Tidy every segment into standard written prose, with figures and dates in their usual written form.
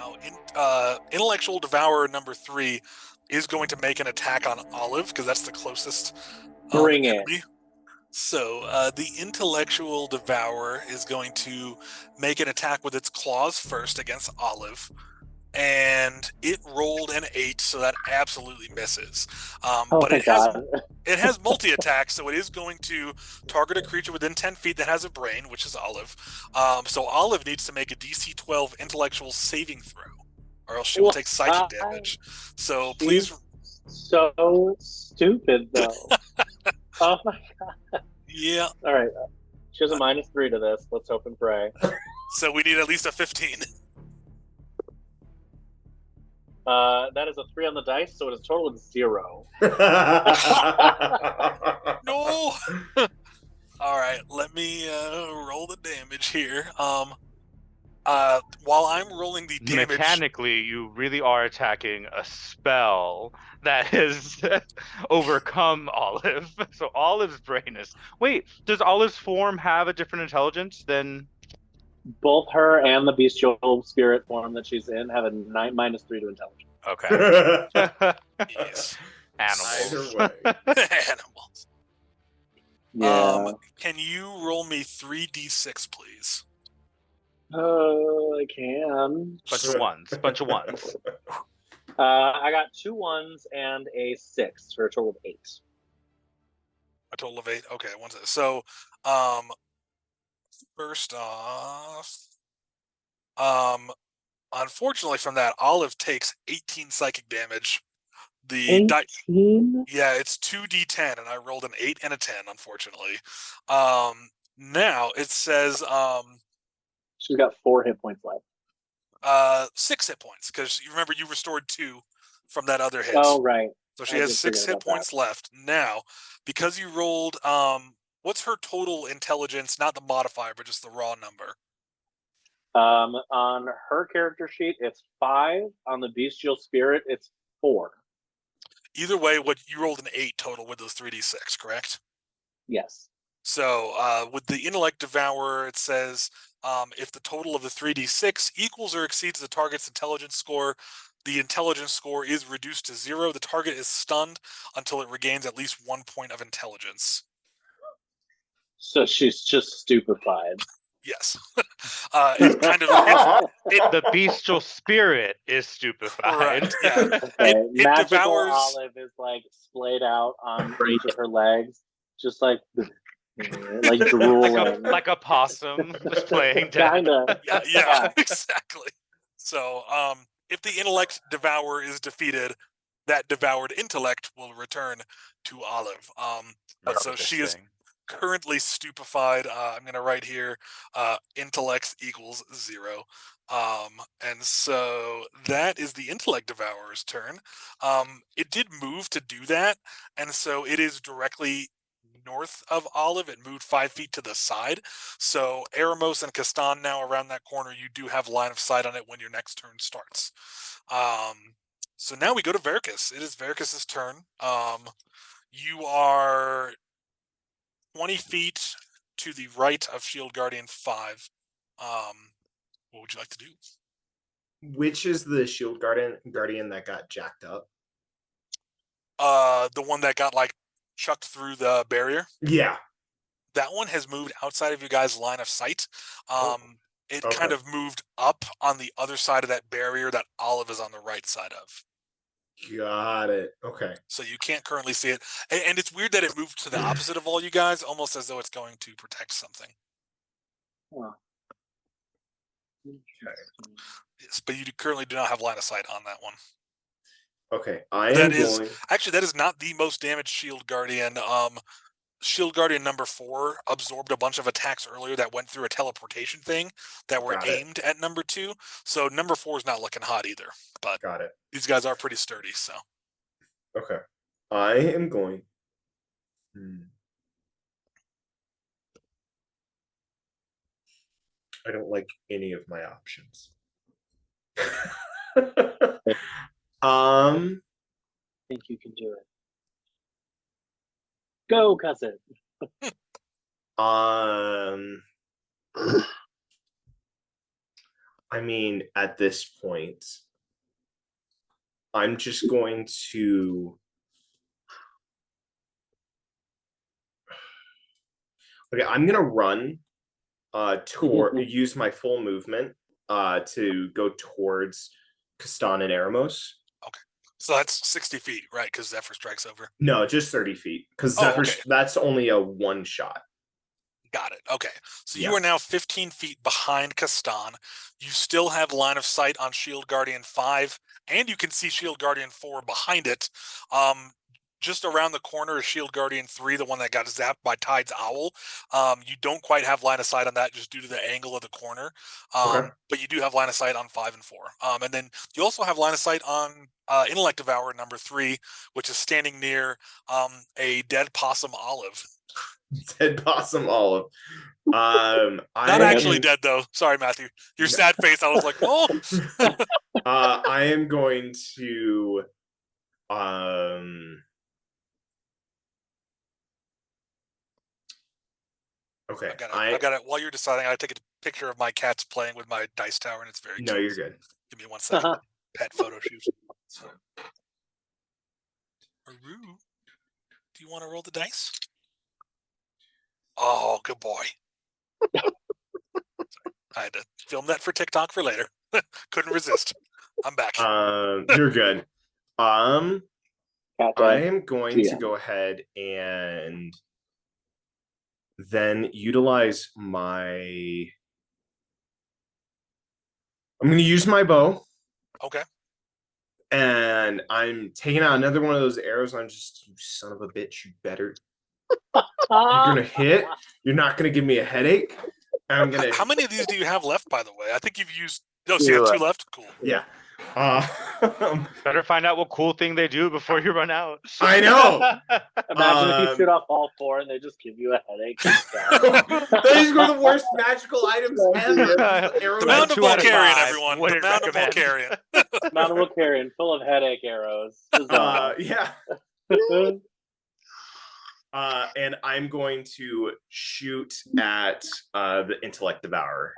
Now, Intellectual Devourer number 3 is going to make an attack on Olive because that's the closest Bring it. enemy. So the Intellectual Devourer is going to make an attack with its claws first against Olive, and it rolled an 8, so that absolutely misses. But my God. it has multi-attack, so it is going to target a creature within 10 feet that has a brain, which is Olive. So Olive needs to make a DC 12 intellectual saving throw, or else she will take psychic damage. So please. So stupid, though. Oh my God. Yeah. All right. She has a -3 to this. Let's hope and pray. So we need at least a 15. That is a 3 on the dice, so it is a total of 0. No. All right, let me roll the damage here. While I'm rolling the damage, mechanically, you really are attacking a spell that has overcome Olive. So Olive's brain is. Wait, does Olive's form have a different intelligence than? Both her and the bestial spirit form that she's in have a -3 to intelligence. Okay. Yes. Animals. Animals. Yeah. Can you roll me 3d6, please? I can. Bunch of ones. I got 2 1s and a 6 for a total of 8. A total of 8. Okay, so, first off, unfortunately, from that, Olive takes 18 psychic damage. The 18? Yeah, it's 2d10, and I rolled an 8 and a 10, unfortunately. Now it says she's got 4 hit points left. 6 hit points, because you remember you restored 2 from that other hit. Oh, right. So she has 6 hit points left. Now, because you rolled, what's her total intelligence? Not the modifier, but just the raw number. On her character sheet, it's 5. On the bestial spirit, it's 4. Either way, what you rolled an 8 total with those 3d6, correct? Yes. So with the Intellect Devourer, it says if the total of the 3d6 equals or exceeds the target's intelligence score, the intelligence score is reduced to 0. The target is stunned until it regains at least 1 point of intelligence. So she's just stupefied. Yes. It's kind of the bestial spirit is stupefied. Right. Yeah. Okay. Magical devours... Olive is like splayed out on each of her legs, just like drooling, like a possum just playing dead. Kinda. Yeah, exactly. So, if the Intellect Devourer is defeated, that devoured intellect will return to Olive. But so she is currently stupefied. I'm going to write here, intellects equals 0. And so that is the Intellect Devourer's turn. It did move to do that, and so it is directly north of Olive. It moved 5 feet to the side. So Eremos and Castan now around that corner, you do have line of sight on it when your next turn starts. So now we go to Veracus. It is Veracus's turn. You are 20 feet to the right of Shield Guardian 5. What would you like to do? Which is the Shield Guardian that got jacked up? The one that got chucked through the barrier? Yeah. That one has moved outside of you guys' line of sight. It kind of moved up on the other side of that barrier that Olive is on the right side of. Got it. Okay. So you can't currently see it. And it's weird that it moved to the opposite of all you guys, almost as though it's going to protect something. Oh. Okay. Yes, but you currently do not have line of sight on that one. Okay. Actually, that is not the most damaged Shield Guardian. Shield Guardian number 4 absorbed a bunch of attacks earlier that went through a teleportation thing that were aimed at number 2. So number 4 is not looking hot either. But these guys are pretty sturdy. So okay, I am going. I don't like any of my options. I think you can do it. Go, cousin. I I mean, at this point, I'm just going to. Okay, I'm gonna run toward use my full movement to go towards Kastan and Eremos. Okay. So that's 60 feet, right? Because Zephyr strikes over. No, just 30 feet. Because Zephyr, okay. That's only a one shot. Got it. Okay. So you are now 15 feet behind Kastan. You still have line of sight on Shield Guardian 5, and you can see Shield Guardian 4 behind it. Just around the corner is Shield Guardian 3, the one that got zapped by Tide's Owl. You don't quite have line of sight on that just due to the angle of the corner. But you do have line of sight on 5 and 4. And then you also have line of sight on Intellect Devourer number 3, which is standing near a dead possum Olive. Dead possum Olive. Not actually dead though. Sorry, Matthew. Your sad face. I was like, oh. I am going to. Okay. I got it. While you're deciding, I take a picture of my cats playing with my dice tower, and it's very cute. No, you're good. Give me 1 second. Pet photo shoot. Aru, do you want to roll the dice? Oh, good boy. I had to film that for TikTok for later. Couldn't resist. I'm back. You're good. I am going to go ahead and then utilize my. I'm going to use my bow. Okay. And I'm taking out another one of those arrows. And I'm just, you son of a bitch, you better. You're gonna hit. You're not gonna give me a headache. I'm gonna. How many of these do you have left, by the way? I think you've used. No, so you have 2 left. Cool. Yeah. Better find out what cool thing they do before you run out. I know. Imagine if you shoot off all 4 and they just give you a headache. These were the worst magical items ever. The Mound of Volcarion, everyone. The Mound of Volcarion. Mound of Volcarion, full of headache arrows. Yeah. And I'm going to shoot at the Intellect Devourer.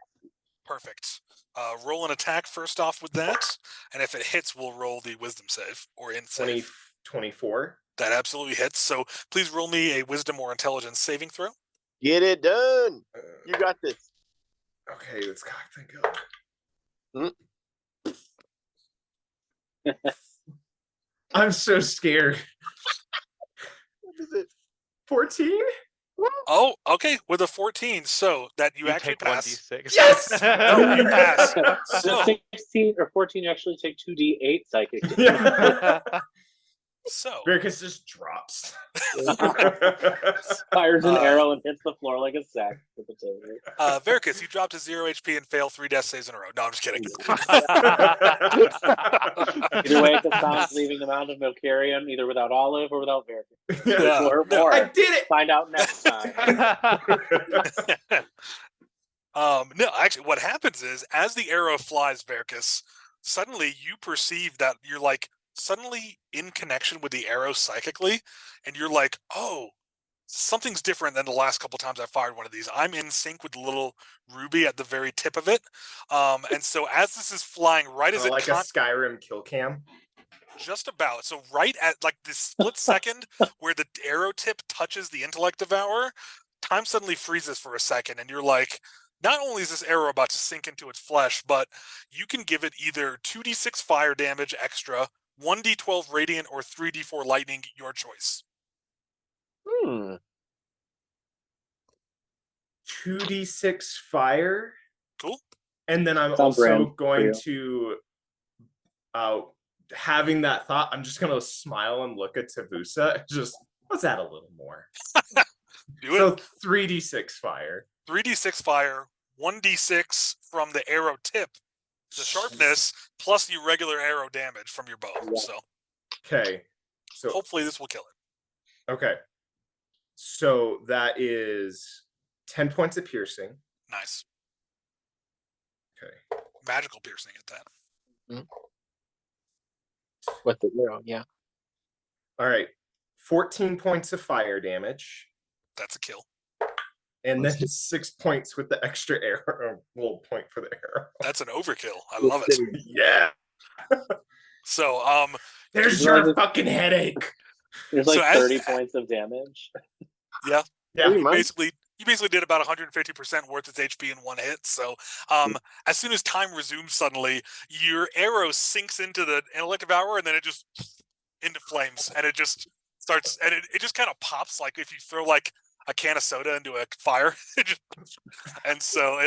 Perfect. Roll an attack first off with that, and if it hits, we'll roll the Wisdom save or Int save. 24. That absolutely hits. So please roll me a Wisdom or Intelligence saving throw. Get it done. You got this. Okay, let's go. Thank God. I'm so scared. What is it? 14? Oh, okay. With a 14, so that you actually take pass. 1d6. Yes! No, you pass. So 16 or 14, you actually take 2d8 psychic. So Verkus just drops. Fires an arrow and hits the floor like a sack with the table. Verkus, you drop to 0 HP and fail 3 death saves in a row. No, I'm just kidding. Either way, Kastan's leaving the Mound of Volcarion, either without Olive or without Verkus. Yeah. Or No, more. I did it! Find out next time. No, actually, what happens is, as the arrow flies, Verkus, suddenly you perceive that you're like suddenly in connection with the arrow psychically, and you're like, oh, something's different than the last couple times I fired one of these. I'm in sync with the little ruby at the very tip of it. And so as this is flying right as it like a Skyrim kill cam. Just about. So right at like this split second where the arrow tip touches the Intellect Devourer, time suddenly freezes for a second, and you're like, not only is this arrow about to sink into its flesh, but you can give it either 2d6 fire damage extra, 1d12 radiant, or 3d4 lightning, your choice. 2d6 fire. Cool. And then I'm Sounds also going to, having that thought, I'm just going to smile and look at Tavusa. Just, let's add a little more. So 3d6 fire. 3d6 fire, 1d6 from the arrow tip, the sharpness, plus the regular arrow damage from your bow. Yeah. So, Okay. So hopefully this will kill it. Okay. So that is 10 points of piercing. Nice. Okay. Magical piercing at that. With the arrow, yeah. All right. 14 points of fire damage. That's a kill. and then 6 points with the extra arrow. Well, point for the arrow. That's an overkill. I love it. Yeah. So there's your fucking headache. There's like 30 points of damage. Yeah. Yeah. You basically did about 150% worth its HP in one hit. So as soon as time resumes suddenly, your arrow sinks into the intellect devourer, and then it just into flames, and it just starts, and it just kind of pops like if you throw like a can of soda into a fire. And so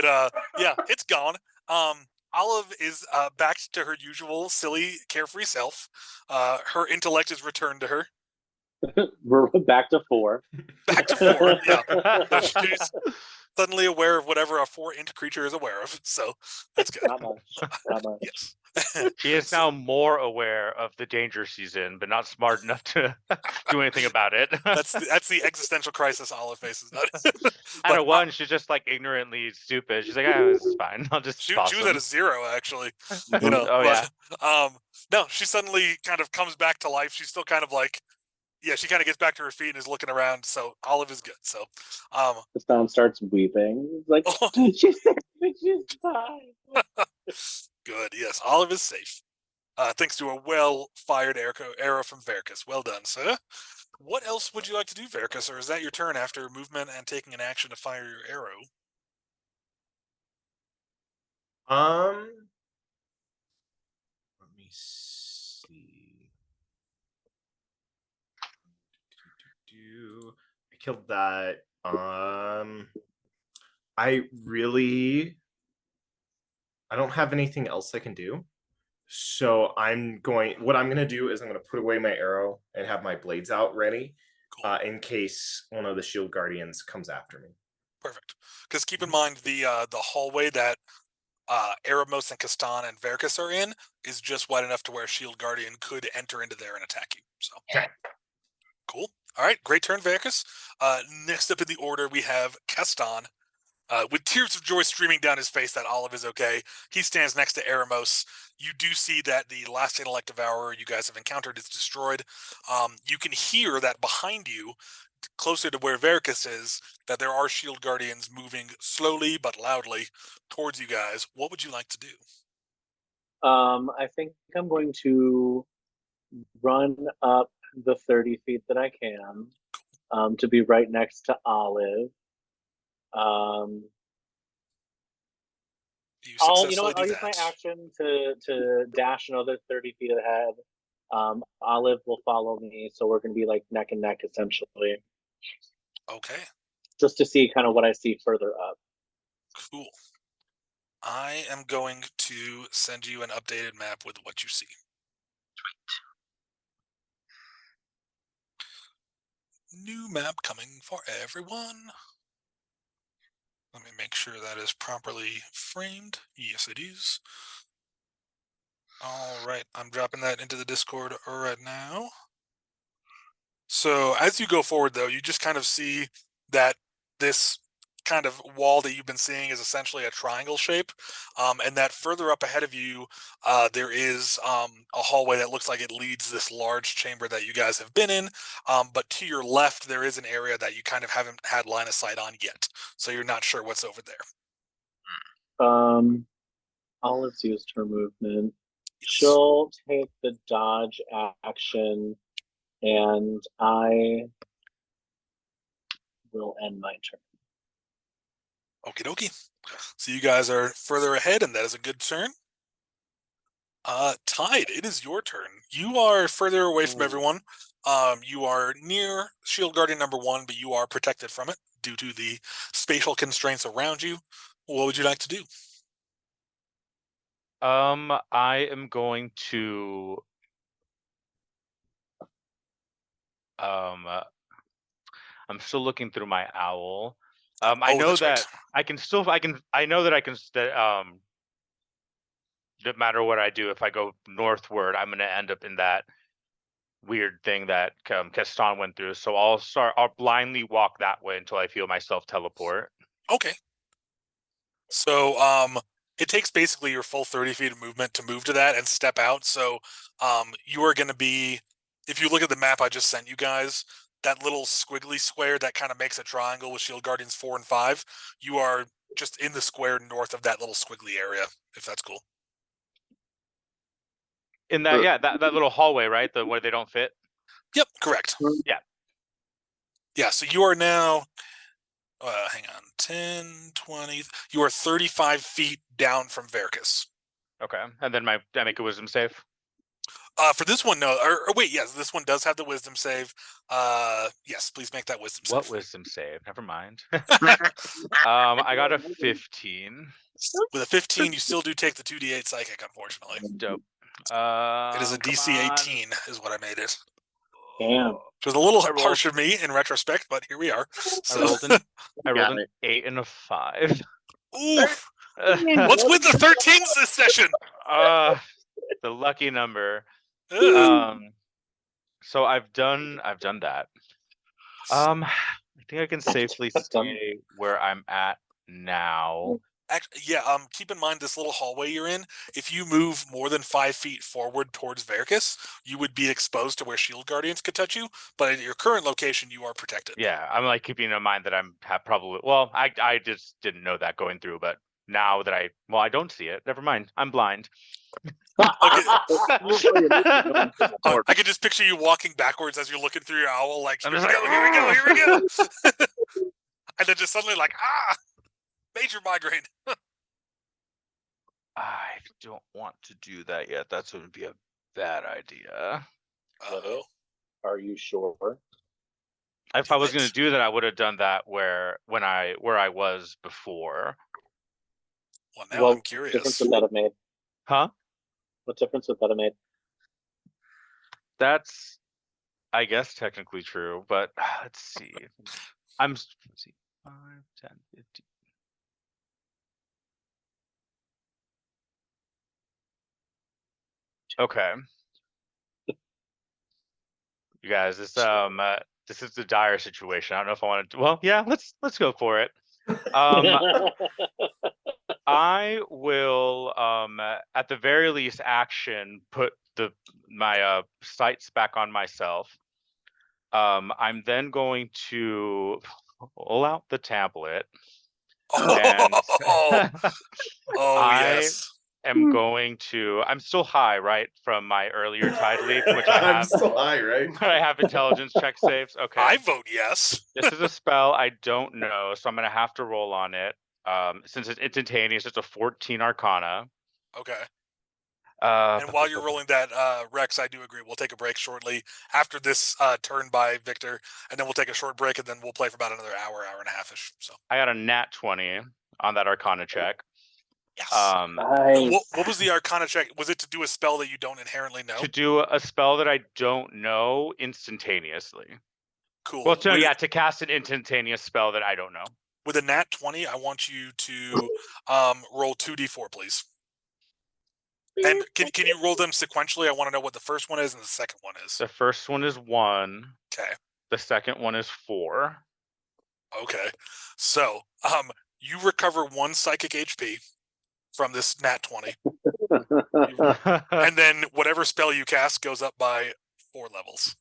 it's gone. Olive is back to her usual silly, carefree self. Her intellect is returned to her. We're back to 4. Back to 4, yeah. She's suddenly aware of whatever a 4-int creature is aware of, so that's good. Not much. Yes. She is now more aware of the danger she's in, but not smart enough to do anything about it. That's the existential crisis Olive faces. At a 1, she's just like ignorantly stupid. She's like, "Oh, this is fine. I'll just." She was at a 0 actually. You know. No, she suddenly kind of comes back to life. She's still kind of like, she kind of gets back to her feet and is looking around. So Olive is good. So, Stone starts weeping. Like, she's fine. Good. Yes, Olive is safe. Thanks to a well-fired arrow from Verkus. Well done, sir. What else would you like to do, Verkus, or is that your turn after movement and taking an action to fire your arrow? Let me see. I killed that. I don't have anything else I can do. So what I'm going to do is I'm going to put away my arrow and have my blades out ready, in case one of the shield guardians comes after me. Perfect. Because keep in mind the hallway that Eremos and Kastan and Verkus are in is just wide enough to where Shield Guardian could enter into there and attack you. So cool. All right, great turn, Verkus. Next up in the order we have Kastan. With tears of joy streaming down his face that Olive is okay. He stands next to Eremos. You do see that the last intellect devourer you guys have encountered is destroyed. You can hear that behind you, closer to where Verkus is, that there are shield guardians moving slowly but loudly towards you guys. What would you like to do? I think I'm going to run up the 30 feet that I can, to be right next to Olive. I'll use my action to dash another 30 feet ahead. Olive will follow me, so we're going to be like neck and neck essentially. Okay. Just to see kind of what I see further up. Cool. I am going to send you an updated map with what you see. Sweet. New map coming for everyone. Let me make sure that is properly framed. Yes, it is. All right, I'm dropping that into the Discord right now. So as you go forward, though, you just kind of see that this kind of wall that you've been seeing is essentially a triangle shape, and that further up ahead of you, there is a hallway that looks like it leads this large chamber that you guys have been in, but to your left, there is an area that you kind of haven't had line of sight on yet, so you're not sure what's over there. Olive's used her movement. She'll take the dodge action, and I will end my turn. Okie dokie. So you guys are further ahead, and that is a good turn. Tide, it is your turn. You are further away from everyone. You are near Shield Guardian number 1, but you are protected from it due to the spatial constraints around you. What would you like to do? I am going to I'm still looking through my owl. I know that no matter what I do, if I go northward, I'm going to end up in that weird thing that Kastan went through. So I'll blindly walk that way until I feel myself teleport. Okay. So it takes basically your full 30 feet of movement to move to that and step out. So you are going to be, if you look at the map I just sent you guys, that little squiggly square that kind of makes a triangle with Shield Guardians 4 and 5. You are just in the square north of that little squiggly area, if that's cool. In that, yeah, that little hallway, right? The where they don't fit. Yep, correct. Yeah. Yeah, so you are now, hang on, 10, 20. You are 35 feet down from Verkus. Okay, and then I make a wisdom save. For this one, no. Or wait, yes, this one does have the wisdom save. Yes, please make that wisdom save. What wisdom save? Never mind. I got a 15. With a 15, you still do take the 2d8 psychic, unfortunately. Dope. It is a DC 18, is what I made it. Damn. Which was a little harsh of me in retrospect, but here we are. So. I rolled an 8 and a 5. Oof. What's with the 13s this session? The lucky number. Ugh. So I've done that. I think I can safely stay where I'm at now. Actually, yeah. Keep in mind this little hallway you're in. If you move more than 5 feet forward towards Verkus, you would be exposed to where Shield Guardians could touch you. But at your current location, you are protected. Yeah, I'm like keeping in mind that probably. Well, I just didn't know that going through, but now that I don't see it. Never mind. I'm blind. I could just picture you walking backwards as you're looking through your owl, like, here we go. And then just suddenly like, major migraine. I don't want to do that yet. That's going to be a bad idea. Uh-oh. Are you sure? If I was going to do that, I would have done that where I was before. Well, now I'm curious. What difference would that have made? Huh? What difference would that have made? That's, I guess, technically true, but let's see. Let's see. 5, 10, 15. Okay. You guys, this is a dire situation. I don't know if I want to. Well, yeah, let's go for it. I will, at the very least, action put my sights back on myself. I'm then going to pull out the tablet. And yes. I'm going to. I'm still high, right, from my earlier tide leap, which I have. I'm still high, right? I have intelligence check saves. Okay. I vote yes. This is a spell I don't know, so I'm gonna have to roll on it. Since it's instantaneous, it's a 14 Arcana. Okay. And while you're rolling that, Rex, I do agree. We'll take a break shortly after this turn by Victor, and then we'll take a short break, and then we'll play for about another hour and a half-ish. So I got a nat 20 on that Arcana check. Yes. Nice. What was the Arcana check? Was it to do a spell that you don't inherently know? To do a spell that I don't know instantaneously. Cool. Well, to cast an instantaneous spell that I don't know. With a nat 20, I want you to roll 2d4, please. And can you roll them sequentially? I want to know what the first one is and the second one is. The first one is 1. Okay. The second one is 4. Okay. So, you recover 1 psychic HP from this nat 20. And then whatever spell you cast goes up by 4 levels.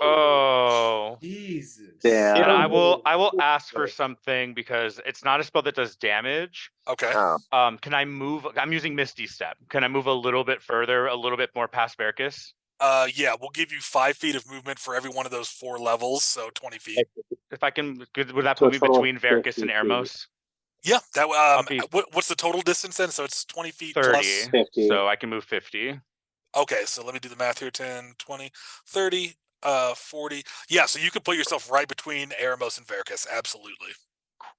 Oh, Jesus. Damn. and I will ask for something because it's not a spell that does damage. Okay. Can I move? I'm using Misty Step. Can I move a little bit further, a little bit more past Verkus? Yeah, we'll give you 5 feet of movement for every one of those 4 levels, so 20 feet. If I can, would that So put me a total of between Verkus 50 and Ermos? Yeah, that be- what's the total distance then? So it's 20 feet 30. plus. 50. So I can move 50. Okay, so let me do the math here. 10, 20, 30, 40. Yeah, so you could put yourself right between Eremos and Verkus. Absolutely.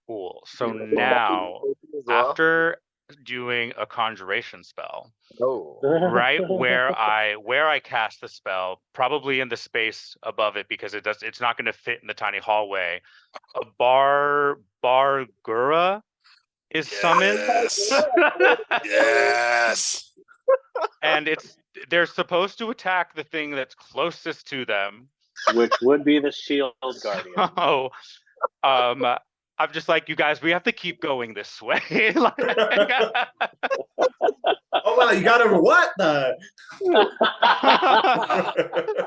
Cool. So now, after doing a conjuration spell, right where I cast the spell, probably in the space above it because it's not going to fit in the tiny hallway. A Bargura is summoned. Yes. And they're supposed to attack the thing that's closest to them, Which would be the Shield Guardian. Oh, I'm just like, you guys, we have to keep going this way. Oh Wow, you got him what the?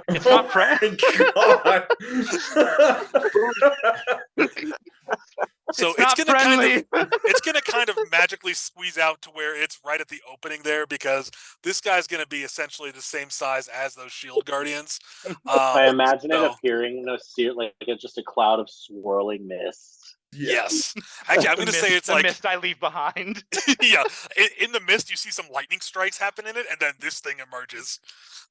It's not friendly. God. So It's not friendly. It's gonna kind of magically squeeze out to where it's right at the opening there, because this guy's gonna be essentially the same size as those shield guardians. I imagine it appearing in a like it's just a cloud of swirling mist. Yes. Actually, I'm gonna say it's the like mist I leave behind. yeah. In the mist, you see some lightning strikes happen in it, and then this thing emerges.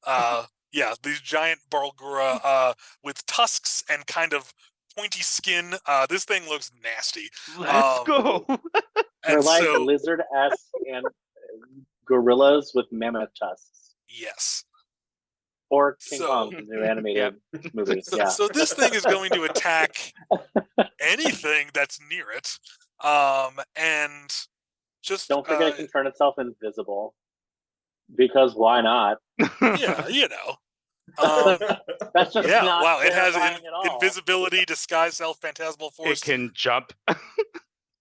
Yeah, these giant Barlgura with tusks and kind of pointy skin. This thing looks nasty. Let's go. They're like so, lizard-esque and gorillas with mammoth tusks. yes. Or King Kong, the new animated movie. So this thing is going to attack anything that's near it. And just don't forget it can turn itself invisible. Because why not? Yeah, you know. That's just not wow, it has terrifying at all. invisibility, disguise self, phantasmal force. It can jump.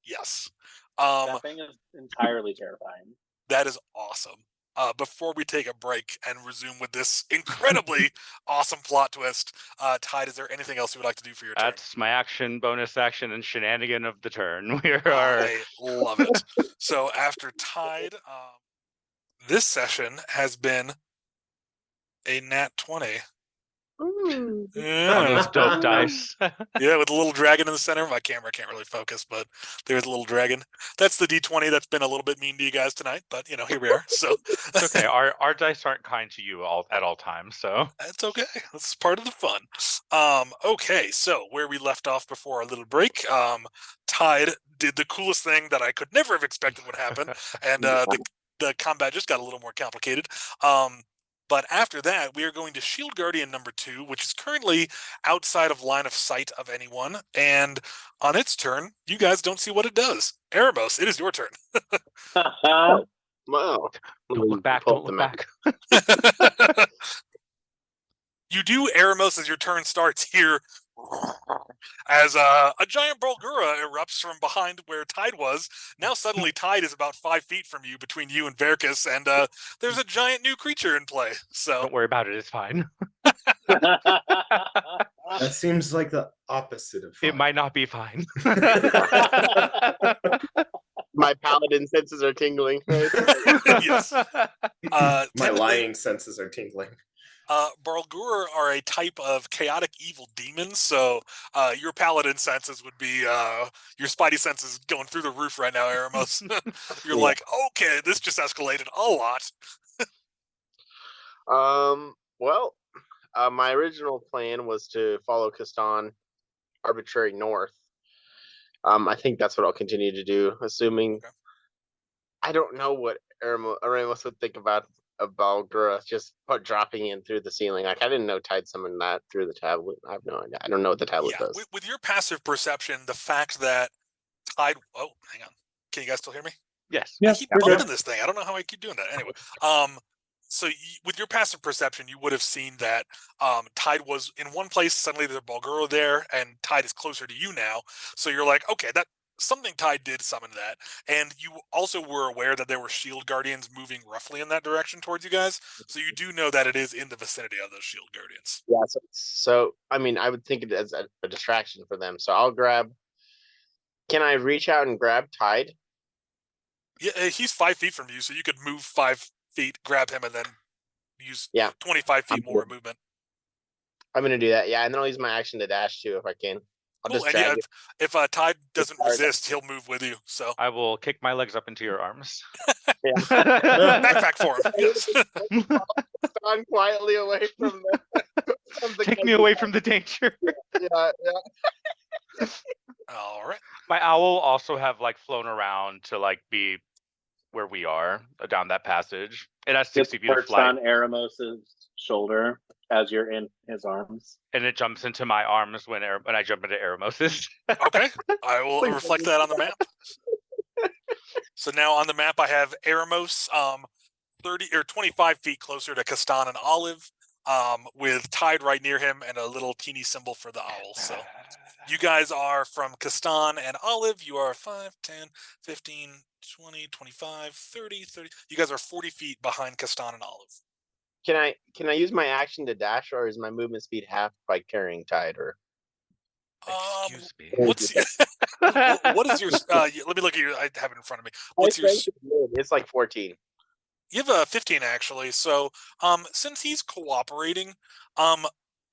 Yes. That thing is entirely terrifying. That is awesome. Before we take a break and resume with this incredibly awesome plot twist, Tide, is there anything else you would like to do for your turn? That's my action, bonus action, and shenanigan of the turn. I love it. So after Tide, this session has been a nat 20. Ooh. Yeah. On those dope dice. Yeah, with a little dragon in the center. My camera can't really focus, but there's a little dragon. That's the D20 that's been a little bit mean to you guys tonight, but you know, here we are. So it's okay. Our dice aren't kind to you at all times, so that's okay. That's part of the fun. Okay, so where we left off before our little break, Tide did the coolest thing that I could never have expected would happen, and the combat just got a little more complicated. But after that, we are going to Shield Guardian number 2, which is currently outside of line of sight of anyone. And on its turn, you guys don't see what it does. Erebos, it is your turn. Wow. don't look back. Don't look back. You do, Eremos, as your turn starts here, as a giant Barlgura erupts from behind where Tide was. Now suddenly Tide is about 5 feet from you, between you and Verkus, and there's a giant new creature in play. So Don't worry about it. It's fine. That seems like the opposite of fine. It might not be fine. My paladin senses are tingling. Yes. My lying senses are tingling. Barlgura are a type of chaotic evil demon, so your paladin senses would be your spidey senses going through the roof right now, Eremos. You're like, okay, this just escalated a lot. Well, my original plan was to follow Kastan arbitrary north. I think that's what I'll continue to do, assuming I don't know what Eremos would think about Barlgura just dropping in through the ceiling. Like, I didn't know Tide summoned that through the tablet. I have no idea. I don't know what the tablet does. With your passive perception, the fact that Tide... Oh, hang on. Can you guys still hear me? Yes. I keep bumping this thing. I don't know how I keep doing that. Anyway, so with your passive perception, you would have seen that Tide was in one place. Suddenly there's a Barlgura there, and Tide is closer to you now. So you're like, okay, that something Tide did summon that. And you also were aware that there were shield guardians moving roughly in that direction towards you guys. So you do know that it is in the vicinity of those shield guardians. Yeah, so I mean, I would think it as a distraction for them. So I'll grab... Can I reach out and grab Tide? Yeah, he's 5 feet from you, so you could move 5 feet, grab him, and then use 25 feet more movement. I'm going to do that, yeah. And then I'll use my action to dash, too, if I can. I'll just drag it. If Tide doesn't resist, he'll move with you. So I will kick my legs up into your arms. Backpack for him. Yes. Stand quietly away from the Take me away from the danger. Yeah. All right. My owl will also have like flown around to like be where we are down that passage. It has 60 feet of flight. On Eremos's shoulder as you're in his arms. And it jumps into my arms when I jump into Eremos's. Okay. I will reflect that on the map. So now on the map I have Eremos 30 or 25 feet closer to Kastan and Olive, with Tide right near him and a little teeny symbol for the owl. So You guys are from Kastan and Olive. You are 5, 10, 15, 20, 25, 30, 30. You guys are 40 feet behind Kastan and Olive. Can I use my action to dash, or is my movement speed half by carrying tide? Or Excuse me. What's what is your? Let me look at your. I have it in front of me. What's your? It's like 14. You have a 15 actually. So, since he's cooperating,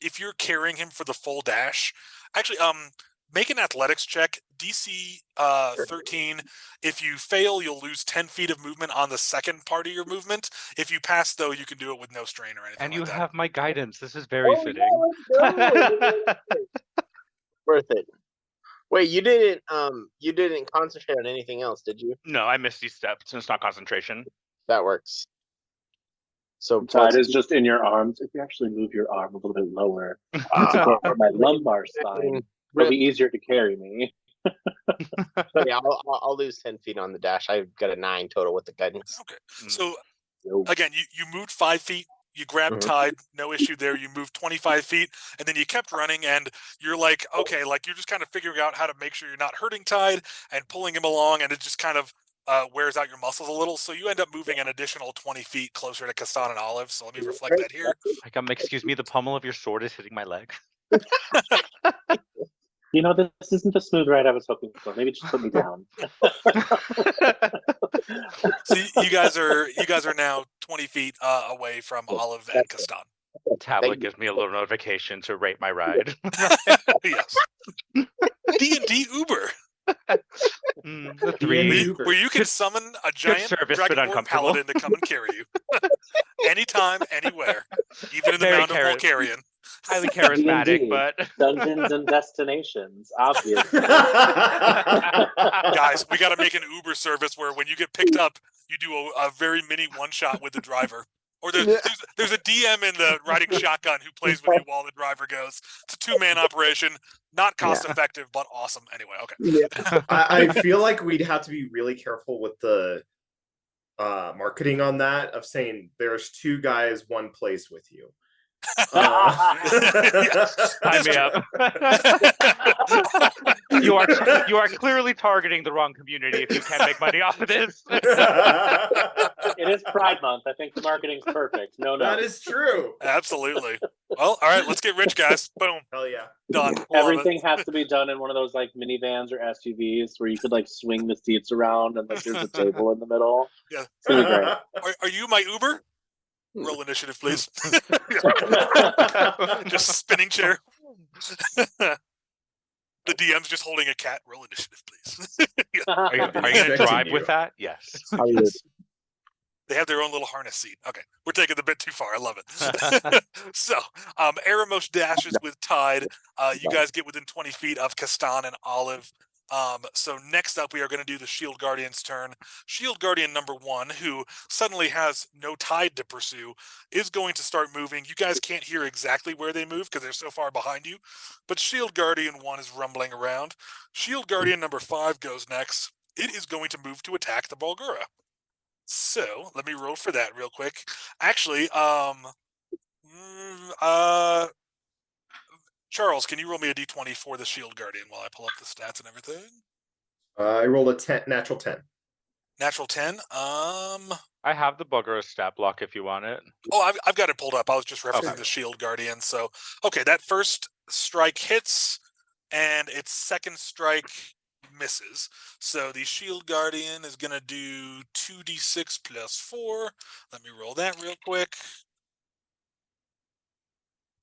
if you're carrying him for the full dash, actually, make an athletics check. DC 13. If you fail, you'll lose 10 feet of movement on the second part of your movement. If you pass, though, you can do it with no strain or anything. And you like have my guidance. This is very fitting. Worth it. Wait, you didn't concentrate on anything else, did you? No, I missed these steps. It's not concentration. That works. So Tide is just in your arms. If you actually move your arm a little bit lower to go for my lumbar spine, it'll be easier to carry me. Yeah, I'll lose 10 feet on the dash. I've got a 9 total with the guidance. Okay. So again, you moved 5 feet. You grabbed Tide, no issue there. You moved 25 feet, and then you kept running, and you're like, okay, like you're just kind of figuring out how to make sure you're not hurting Tide and pulling him along, and it just kind of wears out your muscles a little. So you end up moving an additional 20 feet closer to Kastan and Olive. So let me reflect that here. Like, excuse me, the pommel of your sword is hitting my leg. You know, this isn't the smooth ride I was hoping for. Maybe just put me down. So you guys are now 20 feet away from Olive and Kastan. Tablet gives me a little notification to rate my ride. Yes. D&D Uber. The 3. Where you can summon a giant service, but Dragonborn uncomfortable. paladin to come and carry you. Anytime, anywhere. Even in the Very Mound of Volcarion. Highly charismatic, D&D, but Dungeons and Destinations, obviously. Guys, we got to make an Uber service where when you get picked up, you do a very mini one-shot with the driver. Or there's a DM in the riding shotgun who plays with you while the driver goes. It's a 2-man operation. Not cost-effective, but awesome. Anyway, okay. I feel like we'd have to be really careful with the marketing on that, of saying there's 2 guys, 1 place with you. Sign me up. You are clearly targeting the wrong community if you can't make money off of this. It is Pride Month. I think the marketing's perfect. No. That is true. Absolutely. Well, all right, let's get rich, guys. Boom. Hell yeah. Done. Everything has to be done in one of those like minivans or SUVs where you could like swing the seats around and like there's a table in the middle. Yeah. It's gonna be great. Are you my Uber? Roll initiative, please. Just spinning chair. The DM's just holding a cat. Roll initiative, please. Are you going to drive with that? Yes. They have their own little harness seat. Okay, we're taking the bit too far. I love it. So, Aramos dashes with Tide. You guys get within 20 feet of Kastan and Olive. So next up, we are going to do the Shield Guardian's turn. Shield Guardian number 1, who suddenly has no Tide to pursue, is going to start moving. You guys can't hear exactly where they move because they're so far behind you, but Shield Guardian 1 is rumbling around. Shield Guardian number 5 goes next. It is going to move to attack the Bulgura. So let me roll for that real quick. Actually, Charles, can you roll me a d20 for the Shield Guardian while I pull up the stats and everything? I rolled a 10, natural 10. Natural 10. I have the bugger stat block if you want it. Oh, I've got it pulled up. I was just referencing the Shield Guardian. So, okay, that first strike hits, and its second strike misses. So the Shield Guardian is going to do 2d6 plus 4. Let me roll that real quick.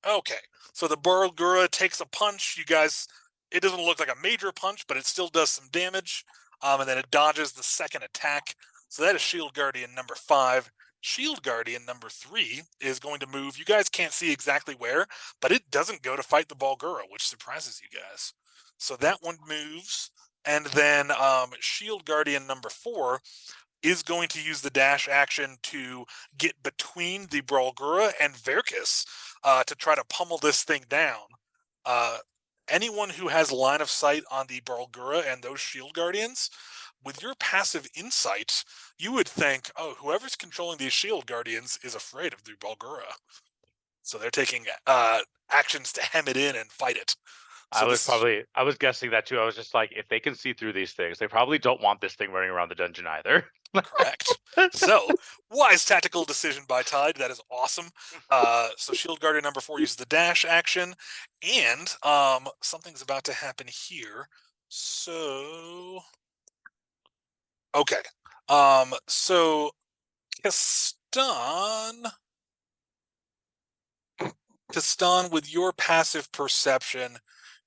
Okay, so the Bulgura takes a punch. You guys, it doesn't look like a major punch, but it still does some damage. And then it dodges the second attack. So that is Shield Guardian number 5. Shield Guardian number 3 is going to move. You guys can't see exactly where, but it doesn't go to fight the Bulgura, which surprises you guys. So that one moves. And then Shield Guardian number 4 is going to use the dash action to get between the Bulgura and Verkus to try to pummel this thing down. Anyone who has line of sight on the Bulgura and those Shield Guardians, with your passive insight, you would think, oh, whoever's controlling these Shield Guardians is afraid of the Bulgura. So they're taking actions to hem it in and fight it. So I was guessing that too. I was just like, if they can see through these things, they probably don't want this thing running around the dungeon either. correct. So, wise tactical decision by Tide. That is awesome. So Shield Guardian number 4 uses the dash action, and something's about to happen here. So, okay. So Kastan, with your passive perception,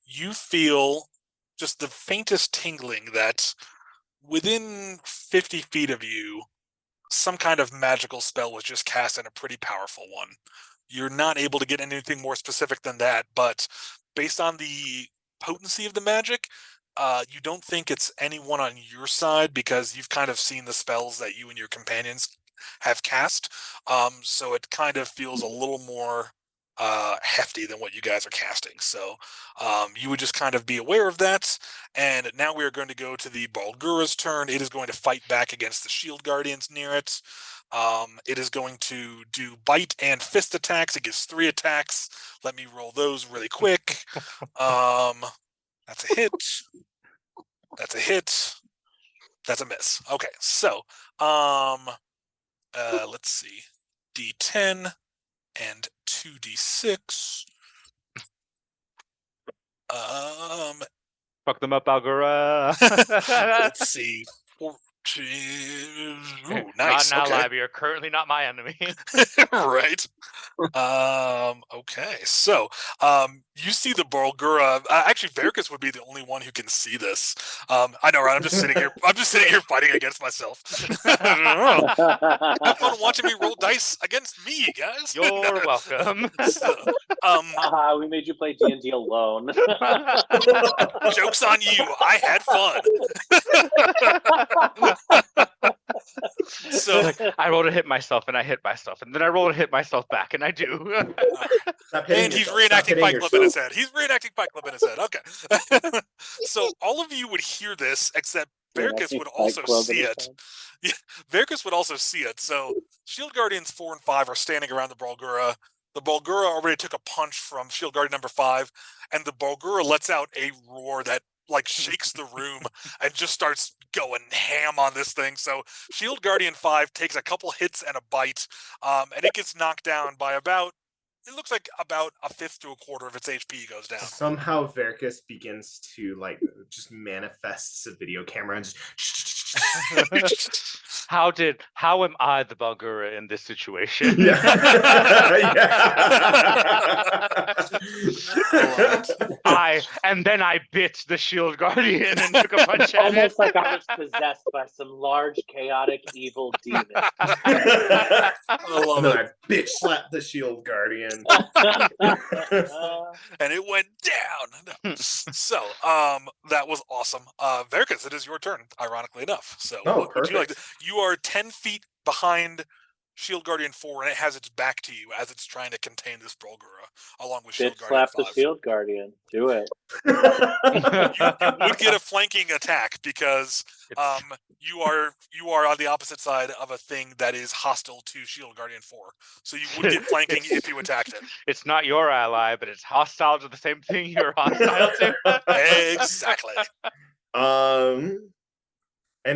you feel just the faintest tingling that within 50 feet of you, some kind of magical spell was just cast, and a pretty powerful one. You're not able to get anything more specific than that, but based on the potency of the magic, you don't think it's anyone on your side because you've kind of seen the spells that you and your companions have cast. So it kind of feels a little more hefty than what you guys are casting. So you would just kind of be aware of that. And now we are going to go to the Balgura's turn. It is going to fight back against the Shield Guardians near it. It is going to do bite and fist attacks. It gets 3 attacks. Let me roll those really quick. That's a hit. That's a hit. That's a miss. Okay, so let's see. D10 and 2d6. Fuck them up, Balgura. Let's see. 14. Ooh, nice. Not now, Okay. Live. You're currently not my enemy. Right. Okay. So, you see the Balgura. Actually, Verkus would be the only one who can see this. I know, right? I'm just sitting here. I'm just sitting here fighting against myself. Have fun watching me roll dice against me, guys. You're welcome. So, We made you play D&D alone. joke's on you. I had fun. So I rolled to hit myself, and I hit myself, and then I rolled to hit myself back, and I do. And he's reenacting Fight Club in his head. He's reenacting Fight Club in his head. Okay. So all of you would hear this, except Verkus would also see it. Yeah, Verkus would also see it. So Shield Guardians 4 and 5 are standing around the Balgura. The Balgura already took a punch from Shield Guardian number 5, and the Balgura lets out a roar that like shakes the room and just starts going ham on this thing. So Shield Guardian 5 takes a couple hits and a bite, and it gets knocked down by about, it looks like about a fifth to a quarter of its HP goes down. Somehow Verkus begins to like just manifests a video camera and just How am I the Balgura in this situation? Yeah. And then I bit the Shield Guardian and took a punch at Almost it. like I was possessed by some large, chaotic, evil demon. I love No, it. I bitch slapped the Shield Guardian. And it went down. No. So, that was awesome. Verkus, it is your turn, ironically enough. So, what would you like to? You are 10 feet behind Shield Guardian 4, and it has its back to you as it's trying to contain this Balgura, along with Shield Bitch Guardian slap 5. the Shield Guardian. Do it. You would get a flanking attack because you are on the opposite side of a thing that is hostile to Shield Guardian 4. So you would get flanking if you attacked it. It's not your ally, but it's hostile to the same thing you're hostile to. Exactly. And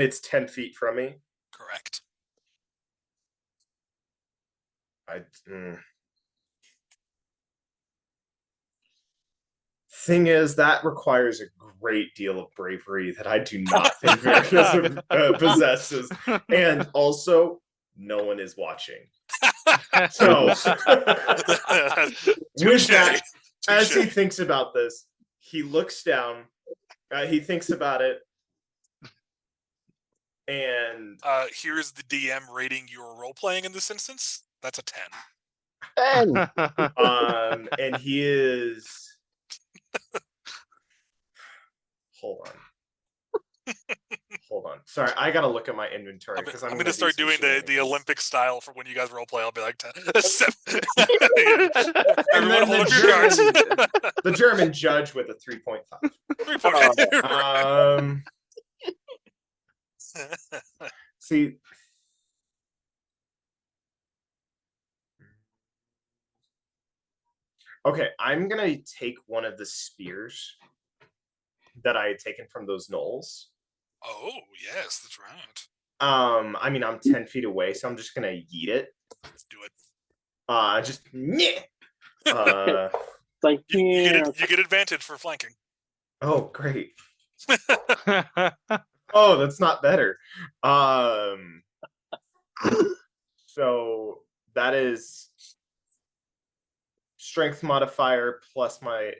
it's 10 feet from me. Correct. Thing is, that requires a great deal of bravery that I do not think Verkus possesses. And also, no one is watching. So, with that, as he thinks about this, he looks down, he thinks about it, and here's the DM rating your role playing in this instance. That's a 10. And he is. Hold on. Sorry, I gotta look at my inventory because I'm gonna start doing the Olympic style for when you guys role play. I'll be like 10. Everyone hold up your cards. The German judge with a 3.5. 3.5. See. Okay, I'm gonna take one of the spears that I had taken from those gnolls. Oh, yes, that's right. I mean, I'm 10 feet away, so I'm just gonna yeet it. Let's do it. Just yeah. It's like, You get advantage for flanking. Oh, great. Oh, that's not better. So that is strength modifier plus my.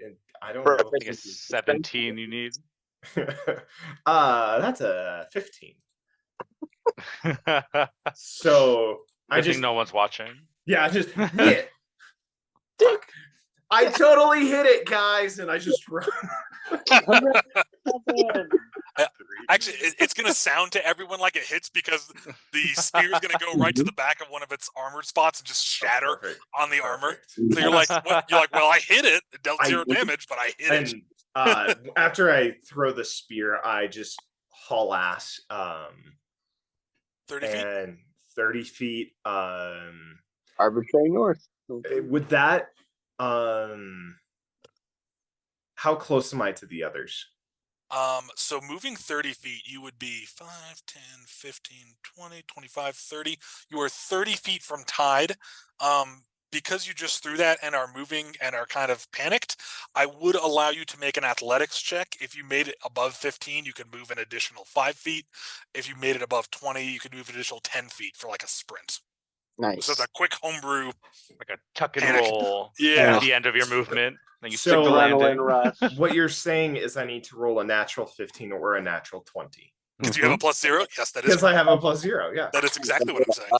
I don't know. I guess 17 you need. That's a 15. So I Good just thing no one's watching. yeah, just yeah. Fuck. I totally hit it, guys, and I just run. Actually, it's going to sound to everyone like it hits because the spear is going to go right to the back of one of its armored spots and just shatter on the armor. So you're like, what? You're like, well, I hit it. It dealt 0 damage, but I hit it. And after I throw the spear, I just haul ass. 30 feet. And 30 feet. Arbitrary North. With that, how close am I to the others? So moving 30 feet, you would be 5, 10, 15, 20, 25, 30. You are 30 feet from Tide. Because you just threw that and are moving and are kind of panicked, I would allow you to make an athletics check. If you made it above 15, you can move an additional 5 feet. If you made it above 20, you could move an additional 10 feet for like a sprint. Nice. So it's a quick homebrew. Like a tuck and Panic. roll Yeah. at the end of your movement. Then you So- stick the landing. Adrenaline rush. What you're saying is I need to roll a natural 15 or a natural 20. Because you have a plus 0? Yes, that is Because I have a plus 0, yeah. That is exactly what I'm saying.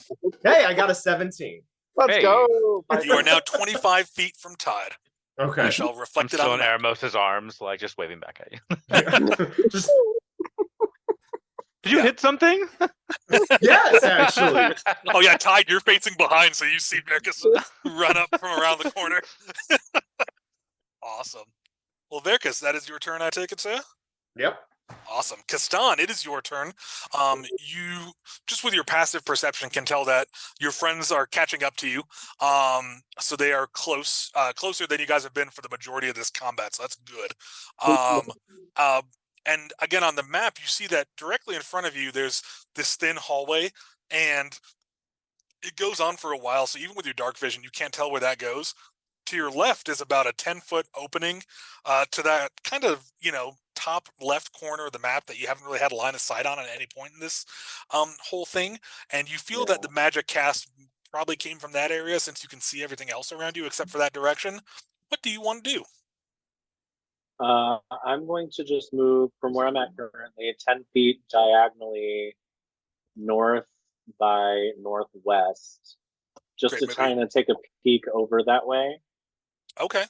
Hey, I got a 17. Let's Hey. go. You are now 25 feet from Tide. Okay. I shall I'm reflect it still on in the map. Aramos's arms, like just waving back at you. Just Did you Yeah. hit something? yes, actually. Oh yeah, Tide, you're facing behind, so you see Verkus run up from around the corner. Awesome. Well, Verkus, that is your turn, I take it, sir? Yep. Awesome. Kastan, it is your turn. You, just with your passive perception, can tell that your friends are catching up to you. So they are closer than you guys have been for the majority of this combat, so that's good. And again, on the map, you see that directly in front of you, there's this thin hallway, and it goes on for a while, so even with your dark vision, you can't tell where that goes. To your left is about a 10-foot opening to that kind of, top left corner of the map that you haven't really had a line of sight on at any point in this whole thing. And you feel that the magic cast probably came from that area since you can see everything else around you except for that direction. What do you want to do? I'm going to just move from where I'm at currently 10 feet diagonally north by northwest, just Great, to kind of take a peek over that way. Okay.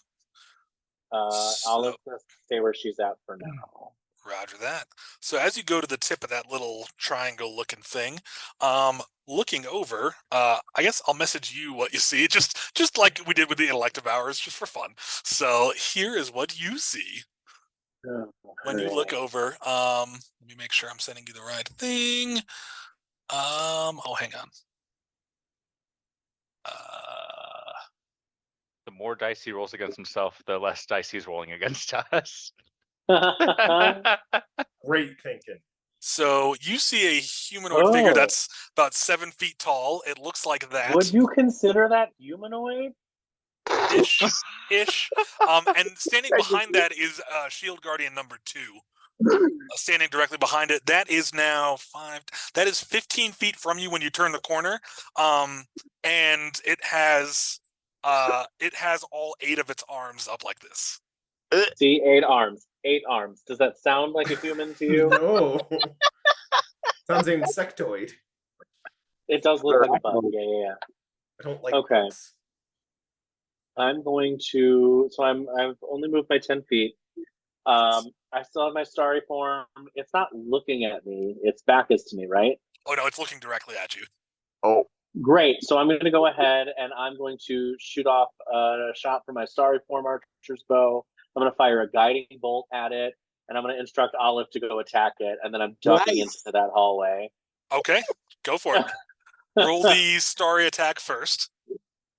I'll just stay where she's at for now. Roger that. So as you go to the tip of that little triangle looking thing, looking over, I guess I'll message you what you see, just like we did with the Elective Hours, just for fun. So here is what you see when you look over. Let me make sure I'm sending you the right thing. Oh, hang on. The more dice he rolls against himself, the less dice he's rolling against us. Great thinking. So you see a humanoid figure that's about 7 feet tall. It looks like that. Would you consider that humanoid? Ish. And standing behind that is Shield Guardian number 2. Standing directly behind it. That is now 5. That is 15 feet from you when you turn the corner. And it has all 8 of its arms up like this. See, 8 arms. 8 arms. Does that sound like a human to you? No. Sounds insectoid. It does look like a bug. Yeah. I don't like Okay. bugs. I'm going to. So I've only moved by 10 feet. I still have my starry form. It's not looking at me. Its back is to me, right? Oh no, it's looking directly at you. Oh, Great. So I'm going to go ahead and I'm going to shoot off a shot from my starry form archer's bow. I'm going to fire a guiding bolt at it, and I'm going to instruct Olive to go attack it, and then I'm ducking into that hallway. Okay, go for it. Roll the starry attack first.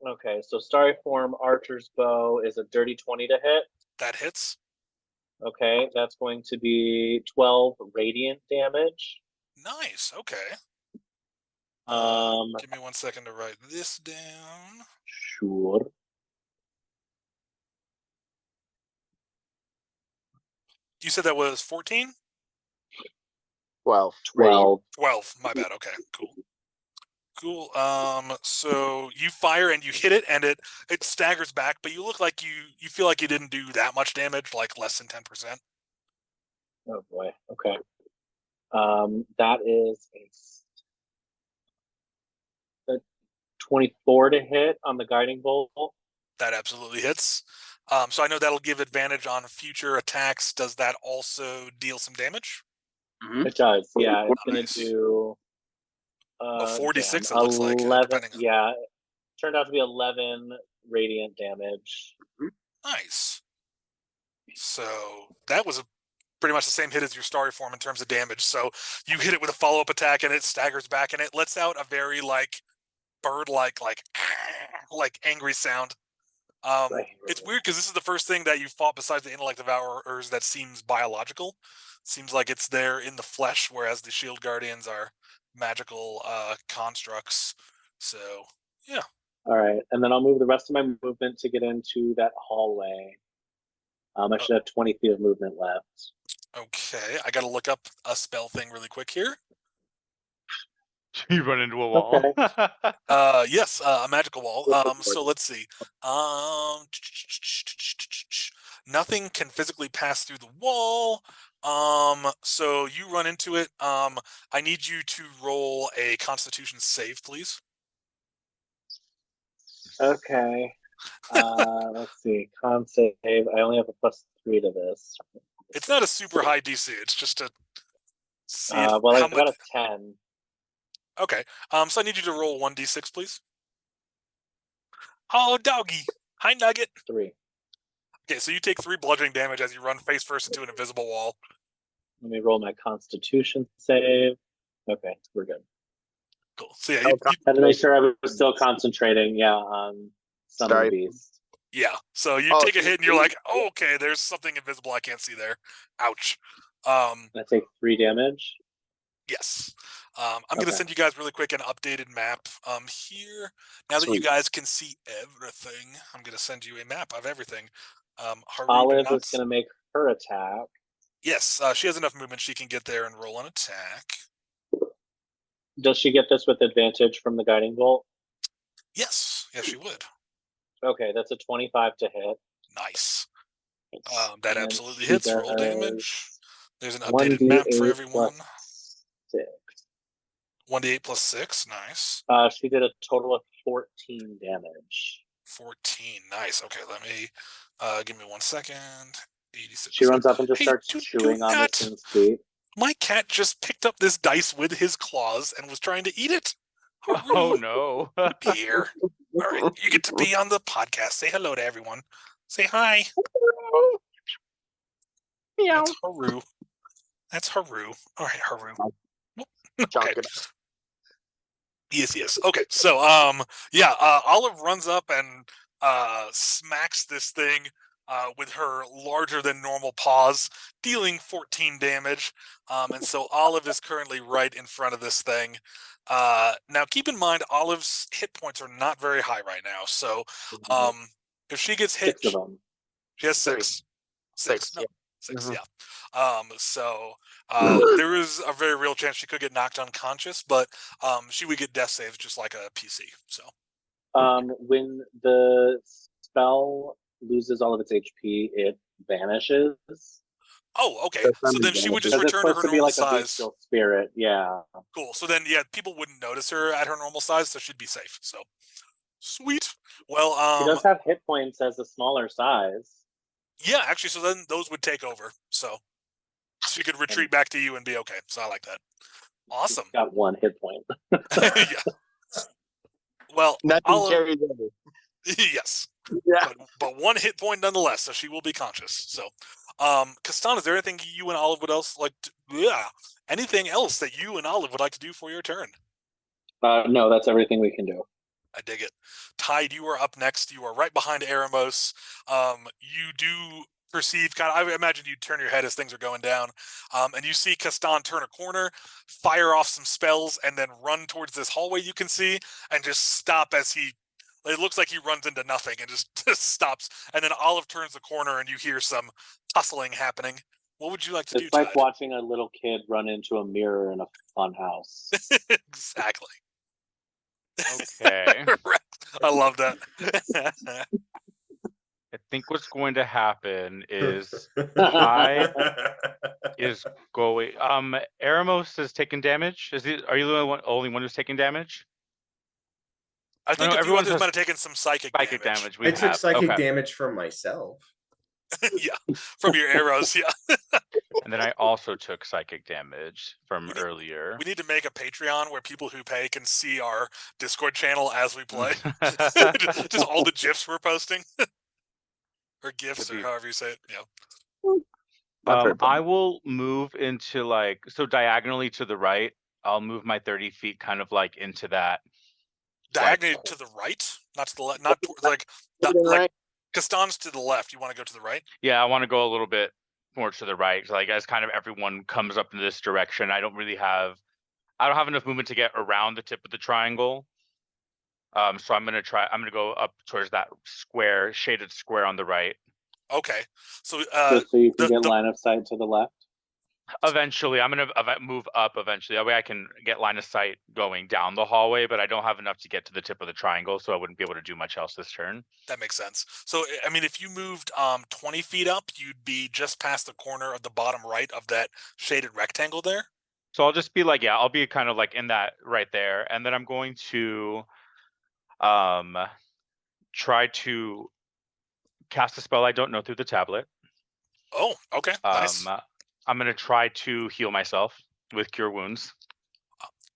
Okay, so Starry Form Archer's Bow is a dirty 20 to hit. That hits. Okay, that's going to be 12 radiant damage. Nice. Okay. Um, Give me 1 second to write this down. Sure. You said that was 14? 12. 12. 12. My bad. Okay, cool. Cool. So you fire and you hit it, and it staggers back, but you look like you feel like you didn't do that much damage, like less than 10%. Oh boy. Okay. That is a 24 to hit on the guiding bolt. That absolutely hits. So I know that'll give advantage on future attacks. Does that also deal some damage? It does. Yeah, it's Nice. gonna do. 46. Damn, It looks like 11. depending on... Yeah, it turned out to be 11 radiant damage. Nice. So that was pretty much the same hit as your Starry Form in terms of damage. So you hit it with a follow-up attack, and it staggers back, and it lets out a very bird-like like angry sound. It's weird because this is the first thing that you fought besides the intellect devourers that seems biological. Seems like it's there in the flesh, whereas the shield guardians are magical constructs. So yeah. All right, and then I'll move the rest of my movement to get into that hallway. I should have 20 feet of movement left. Okay, I got to look up a spell thing really quick here. You run into a wall. Okay. Yes, a magical wall. So let's see. Nothing can physically pass through the wall. So you run into it. I need you to roll a Constitution save, please. Okay. Let's see. Con save. I only have a +3 to this. It's not a super high DC. It's just to see Well, how I got much. a 10. Okay. So I need you to roll 1d6, please. Oh, doggy. Hi, Nugget. 3. Okay, so you take 3 bludgeoning damage as you run face first into an invisible wall. Let me roll my Constitution save. Okay, we're good. Cool. So yeah, Had to make sure I was still concentrating, on Summon Sorry. Beast. yeah. So you take a hit and you're like, oh, okay, there's something invisible I can't see there. Ouch. I take 3 damage. Yes. I'm going to Okay. send you guys really quick an updated map here. Now that you Sweet. guys can see everything, I'm going to send you a map of everything. Haru, Olive is going to make her attack. Yes, she has enough movement. She can get there and roll an attack. Does she get this with advantage from the guiding bolt? Yes, she would. Okay, that's a 25 to hit. Nice. That And absolutely she hits. Roll does damage. There's an updated 1d8 map for everyone. plus 6. 1d8 plus 6. Nice. She did a total of 14 damage. 14. Nice. Okay, let me give me 1 second. 86. She runs up and just Hey, starts do chewing on not- this thing's feet. My cat just picked up this dice with his claws and was trying to eat it. Oh no. Dear. All right, you get to be on the podcast. Say hello to everyone. Say hi. Meow. That's Haru. That's Haru. All right, Haru. Chunk Okay. it. Yes. Okay, so Olive runs up and smacks this thing with her larger than normal paws, dealing 14 damage. And so Olive is currently right in front of this thing. Now keep in mind, Olive's hit points are not very high right now. So if she gets hit, 6 of them. she has 6. 6. No, Yeah. 6, Mhm. yeah. So there is a very real chance she could get knocked unconscious, but she would get death saves just like a PC. So When the spell loses all of its HP, it vanishes. oh, okay. That's So then she would just Because it's return to supposed her to be normal like a size. bestial spirit, yeah. Cool. So then, people wouldn't notice her at her normal size, so she'd be safe. So sweet. Well, She does have hit points as a smaller size. yeah, actually, so then those would take over. So she could retreat back to you and be okay. So I like that. Awesome. She's got 1 hit point. Yeah. Well, Nothing Olive, carries over. yes. Yeah. But 1 hit point nonetheless, so she will be conscious. So, Kastan, is there anything you and Olive would else like to, anything else that you and Olive would like to do for your turn? No, that's everything we can do. I dig it. Tide, you are up next. You are right behind Eremos. You do perceive I imagine you turn your head as things are going down, and you see Castan turn a corner, fire off some spells, and then run towards this hallway you can see, and just stop as it looks like he runs into nothing and just stops. And then Olive turns the corner, and you hear some tussling happening. What would you like to do, It's like Tide? watching a little kid run into a mirror in a fun house. Exactly. Okay. I love that. I think what's going to happen is I is going. Eremos is taking damage. Are you the only one who's taking damage? I think a few everyone others has might have taken some psychic damage. We I took psychic okay. damage from myself. Yeah, from your arrows. Yeah. And then I also took psychic damage from earlier. We need to make a Patreon where people who pay can see our Discord channel as we play. just all the GIFs we're posting. Or GIFs, or however you say it. Yeah. I will move into diagonally to the right. I'll move my 30 feet kind of like into that. Diagonally to the right? Not to the left? Not like Castan's to the left. You want to go to the right? Yeah, I want to go a little bit more to the right. Like as kind of everyone comes up in this direction, I don't have enough movement to get around the tip of the triangle. So I'm gonna go up towards that shaded square on the right. Okay. So just so you can get line of sight to the left? Eventually, I'm gonna move up eventually. That way I can get line of sight going down the hallway, but I don't have enough to get to the tip of the triangle, so I wouldn't be able to do much else this turn. That makes sense. So, I mean, if you moved 20 feet up, you'd be just past the corner of the bottom right of that shaded rectangle there. So I'll just be like, yeah, I'll be kind of like in that right there. And then I'm going to try to cast a spell I don't know through the tablet. Oh, okay. Nice. I'm going to try to heal myself with Cure Wounds.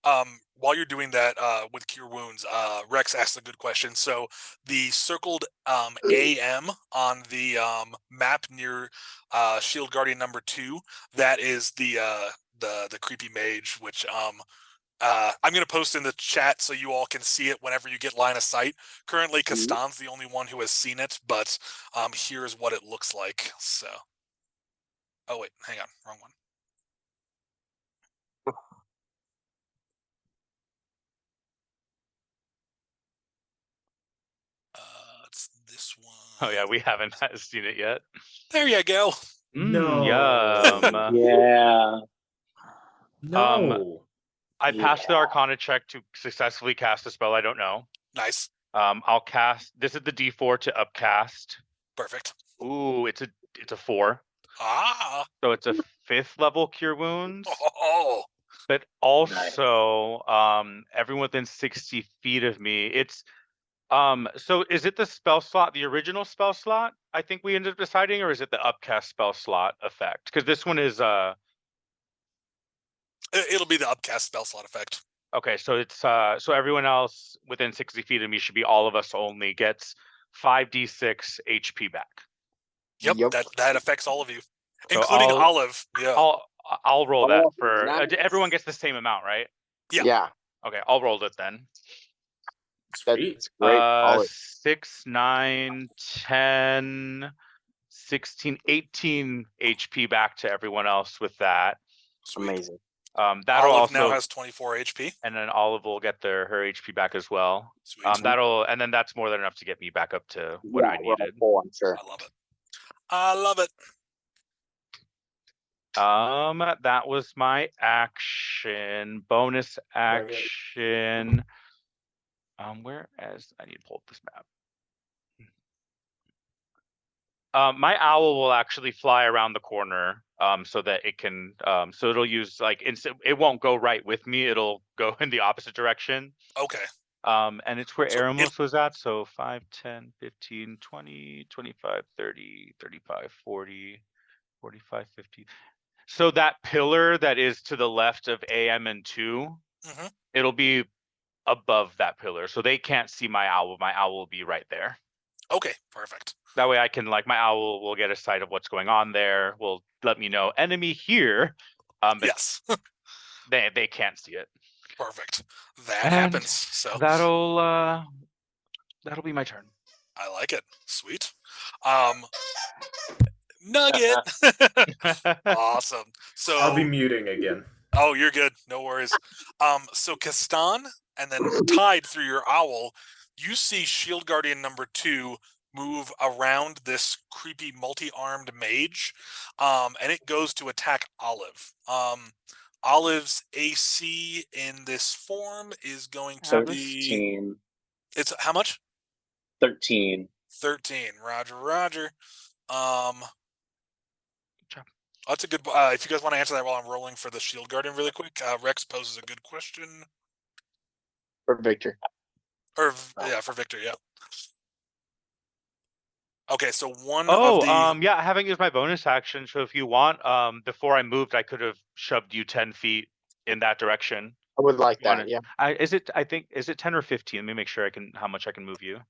While you're doing that with Cure Wounds, Rex asked a good question. So the circled AM on the map near Shield Guardian number 2, that is the creepy mage, which I'm going to post in the chat so you all can see it whenever you get line of sight. Currently, Castan's the only one who has seen it, but here's what it looks like. So, oh wait, hang on, wrong one. It's this one. Oh yeah, we haven't seen it yet. There you go. No. Yum. Yeah. No. I passed the Arcana check to successfully cast a spell I don't know. Nice. I'll cast. This is the D4 to upcast. Perfect. Ooh, it's a 4. Ah. So it's a 5th level Cure Wounds. Oh. But also, everyone within 60 feet of me. It's so is it the spell slot, the original spell slot? I think we ended up deciding, or is it the upcast spell slot effect? Because this one is It'll be the upcast spell slot effect. Okay, so it's so everyone else within 60 feet of me should be all of us only gets 5d6 HP back. Yep. That affects all of you, so including Olive. Yeah. I'll roll that for everyone gets the same amount, right? Yeah. Okay, I'll roll it then. That's great. 6, 9, 10, 16, 18 HP back to everyone else with that. Sweet. Amazing. That'll Olive also now has 24 HP, and then Olive will get her HP back as well. Sweet. And then that's more than enough to get me back up to what I needed. I'm sure. I love it. That was my action. Bonus action. Whereas I need to pull up this map. My owl will actually fly around the corner, so that it can, so it'll use it won't go right with me. It'll go in the opposite direction. Okay. And it's where So Eremos was at. So 5, 10, 15, 20, 25, 30, 35, 40, 45, 50. So that pillar that is to the left of AM and 2, it'll be above that pillar. So they can't see my owl. My owl will be right there. Okay, perfect. That way I can, my owl will get a sight of what's going on there. Will let me know enemy here. Yes. they can't see it. Perfect. That happens. So that'll That'll be my turn. I like it. Sweet. Nugget. Awesome. So I'll be muting again. Oh, you're good. No worries. So Kastan, and then tied through your owl, you see Shield Guardian number 2 move around this creepy multi-armed mage, and it goes to attack Olive. Olive's AC in this form is going to be 13. It's how much? 13. 13. Roger. job. That's a good. If you guys want to answer that while I'm rolling for the Shield Guardian really quick, Rex poses a good question. For Victor. Or yeah, for Victor, yeah. Okay, so one Oh, of the yeah, I haven't used my bonus action, so if you want, before I moved, I could have shoved you 10 feet in that direction. I would like You wanna- that, yeah. Is it 10 or 15? Let me make sure how much I can move you.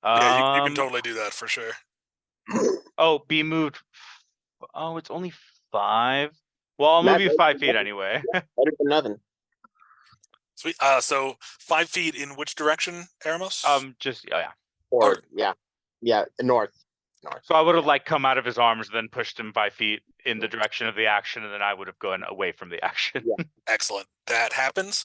yeah, you can totally do that for sure. Oh, be moved. Oh, it's only 5. Well, I'll move you 5 feet anyway. Better than nothing. Sweet. So 5 feet in which direction, Eramos? Just yeah. Or yeah, north. So I would have like come out of his arms, then pushed him 5 feet in the direction of the action, and then I would have gone away from the action. Yeah. Excellent. That happens.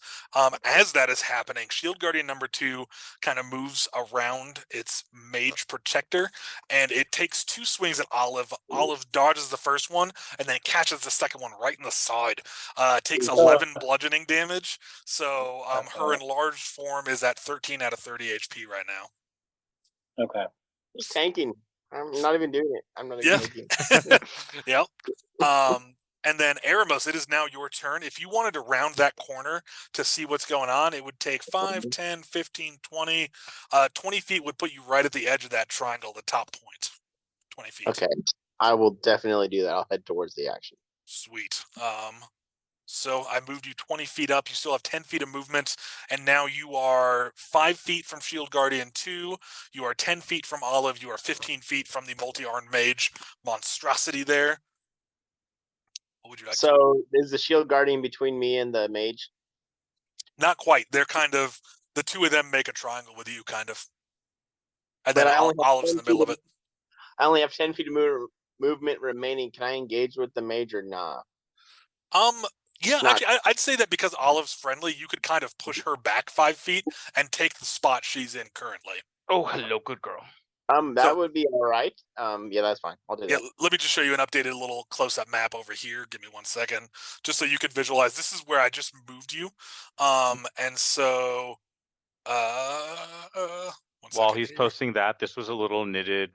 As that is happening, Shield Guardian number 2 kind of moves around its mage protector, and it takes 2 swings at Olive. Olive dodges the first one, and then catches the second one right in the side. Takes 11 bludgeoning damage. So her enlarged form is at 13 out of 30 HP right now. Okay. He's tanking. I'm not even doing it. I'm not even tanking. Yep. And then Eremos, it is now your turn. If you wanted to round that corner to see what's going on, it would take 5, 10, 15, 20. 20 feet would put you right at the edge of that triangle, the top point. 20 feet. Okay. I will definitely do that. I'll head towards the action. Sweet. So I moved you 20 feet up. You still have 10 feet of movement, and now you are 5 feet from Shield Guardian 2. You are 10 feet from Olive. You are 15 feet from the multi-armed mage monstrosity there. What would you like So is the Shield Guardian between me and the mage? Not quite. They're kind of, the two of them make a triangle with you, kind of. And But then I only have Olive's in the 10 middle feet of it. I only have 10 feet of movement remaining. Can I engage with the mage or not? Yeah, Not- actually, I'd say that because Olive's friendly, you could kind of push her back 5 feet and take the spot she's in currently. Oh, hello, good girl. That would be all right. Yeah, that's fine. I'll do Yeah, that. let me just show you an updated little close-up map over here. Give me 1 second, just so you could visualize. This is where I just moved you. And so, 1 While second he's here. posting that, this was a little knitted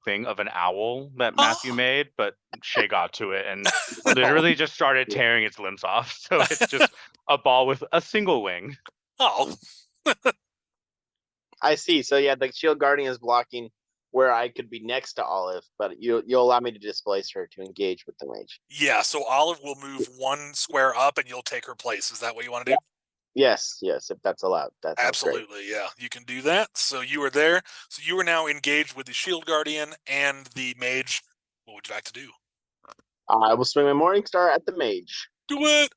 thing of an owl that Matthew made, but Shay got to it and literally just started tearing its limbs off. So it's just a ball with a single wing. Oh, I see. So yeah, the Shield Guardian is blocking where I could be next to Olive, but you'll allow me to displace her to engage with the mage. yeah. So Olive will move 1 square up, and you'll take her place. Is that what you want to do? Yes, if that's allowed. That sounds great. Absolutely, yeah. You can do that. So you are there. So you are now engaged with the Shield Guardian and the mage. What would you like to do? I will swing my Morning Star at the mage. Do it.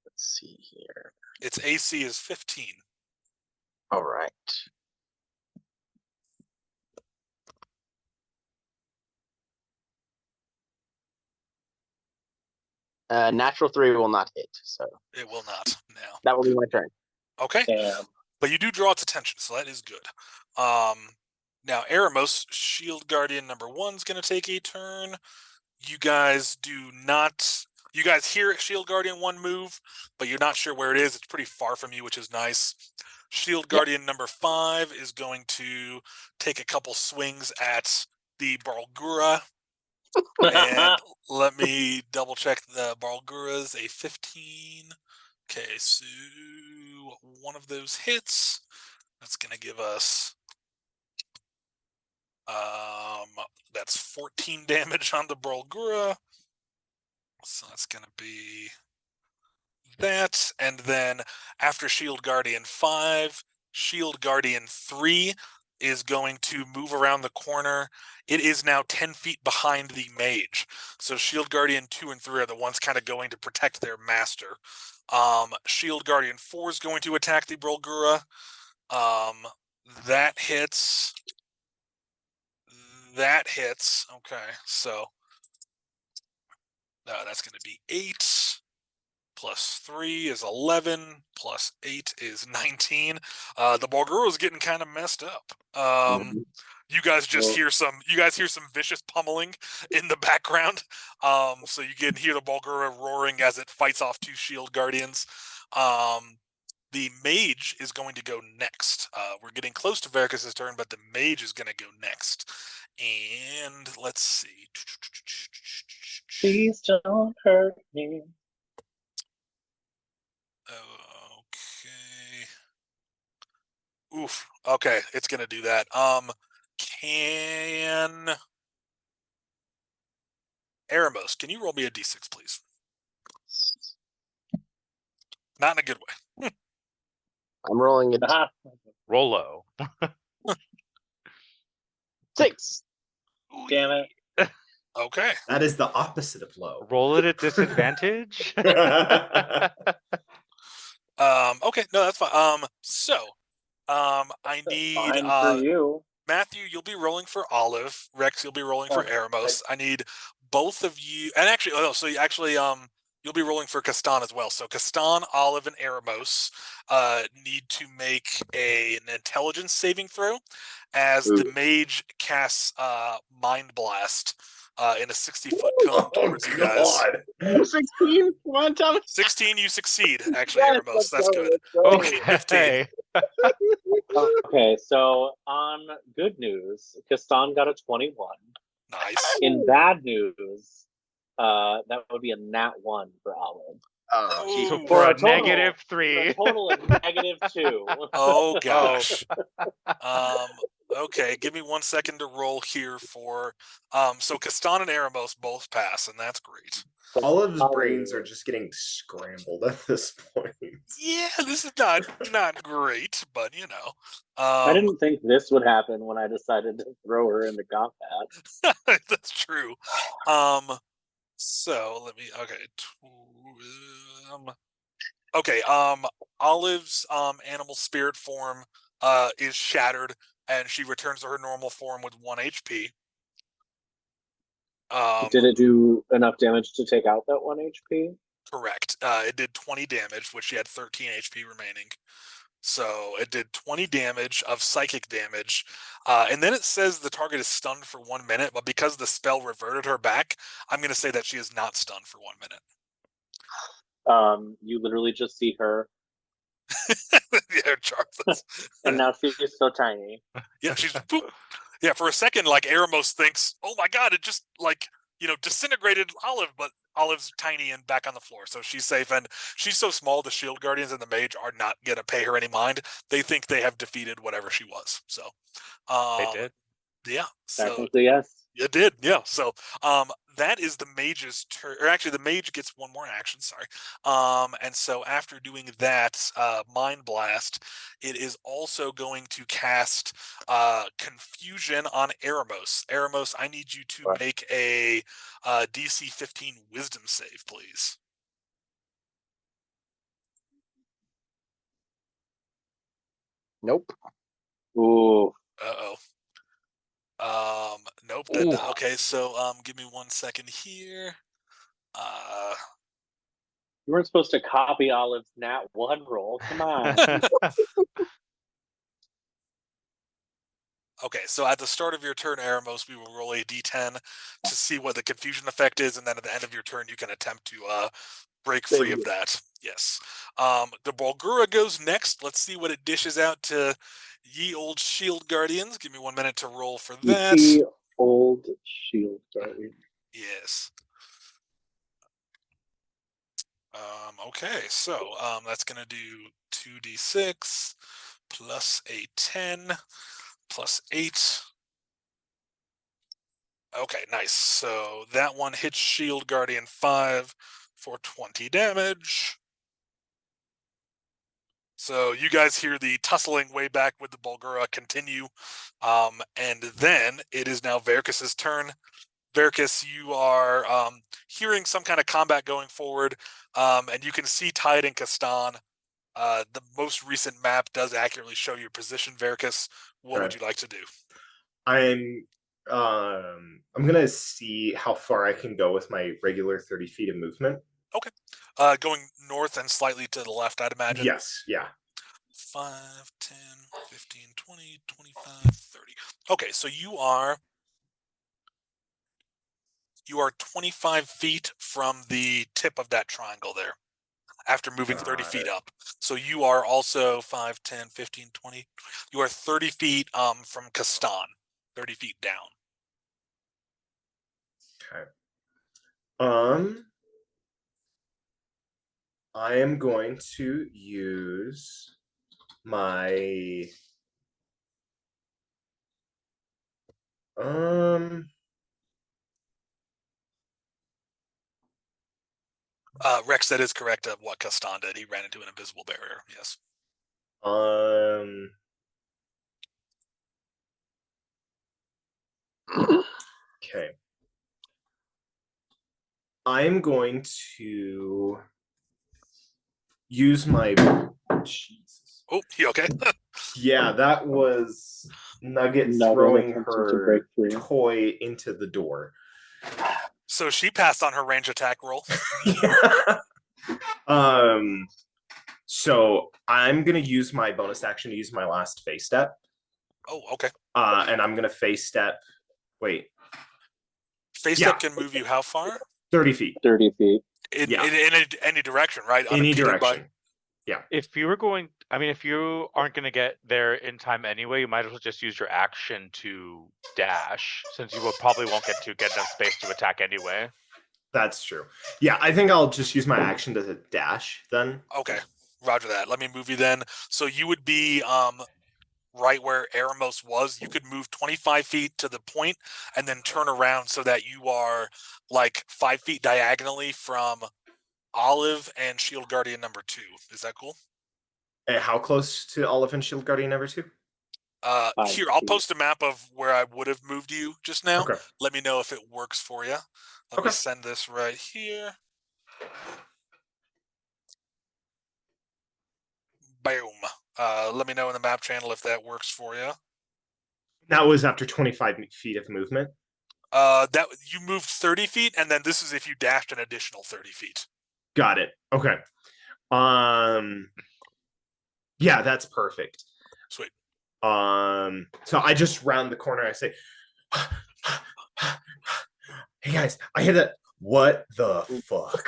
Let's see here. Its AC is 15. All right. Natural 3 will not hit, so It will not now. that will be my turn. Okay. Damn. But you do draw its attention, so that is good. Now Eremos, Shield Guardian number 1's going to take a turn. You guys do not. You guys hear Shield Guardian 1 move, but you're not sure where it is. It's pretty far from you, which is nice. Shield Guardian number 5 is going to take a couple swings at the Barlgura. And let me double check the Barlgura's a 15. Okay, so one of those hits. That's gonna give us that's 14 damage on the Barlgura. So that's gonna be that. And then after Shield Guardian 5, Shield Guardian 3 is going to move around the corner. It is now 10 feet behind the mage. So Shield Guardian 2 and 3 are the ones kind of going to protect their master. Shield Guardian 4 is going to attack the Barlgura. That hits. That hits. Okay, so that's going to be 8. Plus 3 is 11. Plus 8 is 19. The Bulguro is getting kind of messed up. You guys just hear some. You guys hear some vicious pummeling in the background. So you can hear the Bulguro roaring as it fights off 2 shield guardians. The mage is going to go next. We're getting close to Veracruz's turn, but the mage is going to go next. And let's see. Please don't hurt me. Okay. Oof. Okay, it's gonna do that. Can Eremos, can you roll me a d6, please? Not in a good way. I'm rolling it. Rolo. 6. Damn it. Okay. That is the opposite of low. Roll it at disadvantage. Okay, no, that's fine. I need Fine for you. Matthew, you'll be rolling for Olive. Rex, you'll be rolling for Eremos. I need both of you, and actually, you'll be rolling for Castan as well. So Castan, Olive, and Eremos need to make an intelligence saving throw as the mage casts Mind Blast in a 60-foot cone towards you guys. 16? Come on, Thomas. 16, you succeed. Actually, Eremos, that's good. Okay. 15. Okay, so on good news, Castan got a 21. Nice. In bad news, that would be a nat 1 for Olive. Oh, So Ooh. for a total- negative For a 3. total of -2. Oh gosh. Okay, give me 1 second to roll here for so Castan and Eremos both pass, and that's great. Olive's brains are just getting scrambled at this point. Yeah, this is not great, but you know. I didn't think this would happen when I decided to throw her into combat. That's true. So let me okay. Olive's animal spirit form is shattered, and she returns to her normal form with 1 HP. Did it do enough damage to take out that 1 HP? Correct. It did 20 damage, which she had 13 HP remaining. So it did 20 damage of psychic damage. And then it says the target is stunned for 1 minute, but because the spell reverted her back, I'm going to say that she is not stunned for 1 minute. You literally just see her. Yeah, Charles. And now she's so tiny. Yeah, she's boop. Yeah, for a second, like Eremos thinks, oh my god, it just disintegrated Olive, but Olive's tiny and back on the floor, so she's safe. And she's so small, the shield guardians and the mage are not gonna pay her any mind. They think they have defeated whatever she was. So They did. Yeah. So Technically, yes. it did, yeah. So that is the mage's turn, or actually the mage gets 1 more action, sorry. And so after doing that Mind Blast, it is also going to cast Confusion on Eremos. Eremos, I need you to make a DC 15 Wisdom save, please. nope. Ooh. Uh-oh. Nope. Okay, so give me 1 second here. You weren't supposed to copy Olive's nat 1 roll. Come on. Okay, so at the start of your turn, Eremos, we will roll a d10 to see what the confusion effect is, and then at the end of your turn, you can attempt to break free of that. Yes. The Bulgura goes next. Let's see what it dishes out to ye old shield guardians. Give me 1 minute to roll for that. Ye old shield guardian. Yes. Okay, so that's going to do 2d6 plus a 10 plus 8. Okay, nice. So that one hits Shield Guardian 5 for 20 damage. So you guys hear the tussling way back with the Bulgura continue. And then it is now Veracruz's turn. Veracruz, you are hearing some kind of combat going forward, and you can see Tide and Castan The most recent map does accurately show your position, Veracus. What would Okay. you like to do? I'm gonna see how far I can go with my regular 30 feet of movement. Okay. Going north and slightly to the left, I'd imagine. Yes, yeah. 5, 10, 15, 20, 25, 30. Okay, so you are 25 feet from the tip of that triangle there after moving 30 feet up. So you are also 5, 10, 15, 20. You are 30 feet from Kastan, 30 feet down. Okay. I am going to use my Rex, that is correct of what Kastan did. He ran into an invisible barrier, yes. Okay. I'm going to use my Jesus. Oh, you okay? Yeah, that was Nugget throwing her toy into the door. So she passed on her range attack roll. Yeah. So I'm gonna use my bonus action to use my last face step. Oh, okay. And I'm gonna face step. Wait. Face step can move you how far? 30 feet. 30 feet. In any direction, right? Any Unimpeded direction. Yeah. If you were going, I mean, if you aren't going to get there in time anyway, you might as well just use your action to dash, since you will probably won't get enough space to attack anyway. That's true. Yeah, I think I'll just use my action to dash then. Okay, roger that. Let me move you then. So you would be right where Eremos was. You could move 25 feet to the point and then turn around so that you are like 5 feet diagonally from Olive and Shield Guardian number 2. Is that cool? How close to Olive and Shield Guardian number 2? Here, I'll post a map of where I would have moved you just now. Okay. Let me know if it works for you. Let me send this right here. Boom. Let me know in the map channel if that works for you. That was after 25 feet of movement. That you moved 30 feet, and then this is if you dashed an additional 30 feet. Got it. Okay. Yeah, that's perfect. Sweet. So I just round the corner. I say, "Hey guys, I hit it. What the fuck?"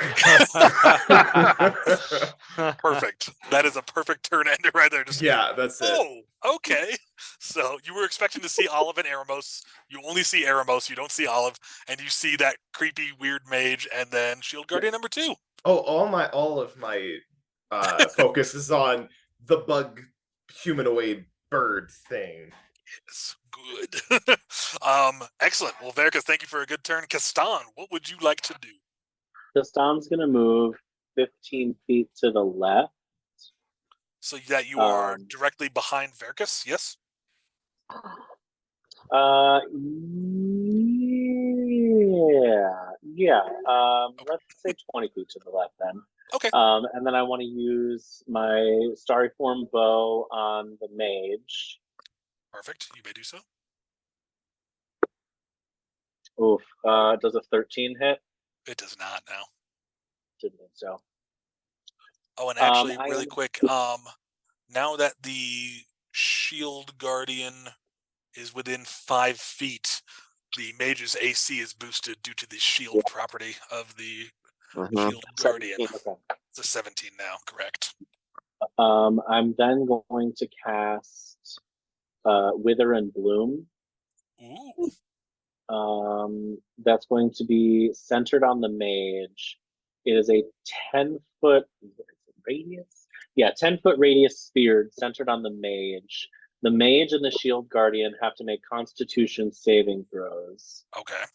Perfect. That is a perfect turn ender right there. Just that's it. Oh, okay. So you were expecting to see Olive and Eremos. You only see Eremos. You don't see Olive, and you see that creepy, weird mage, and then Shield Guardian number 2. Oh, all of my focus is on the bug humanoid bird thing. Yes, good. Excellent. Well, Veracus, thank you for a good turn. Kastan, what would you like to do? Kastan's gonna move 15 feet to the left. So that you are directly behind Veracus, yes? Yeah. Let's say 20 feet to the left then. Okay. And then I want to use my starry form bow on the mage. Perfect. You may do so. Oof. Does a 13 hit? It does not now. Didn't think so. Oh, and actually, really quick, now that the Shield Guardian is within 5 feet, the mage's AC is boosted due to the shield property of the Shield Guardian. 17, okay. It's a 17 now, correct. I'm then going to cast Wither and Bloom. Ooh. That's going to be centered on the mage. It is a 10-foot radius. Yeah, 10-foot radius sphere centered on the mage. The mage and the Shield Guardian have to make Constitution saving throws. Okay.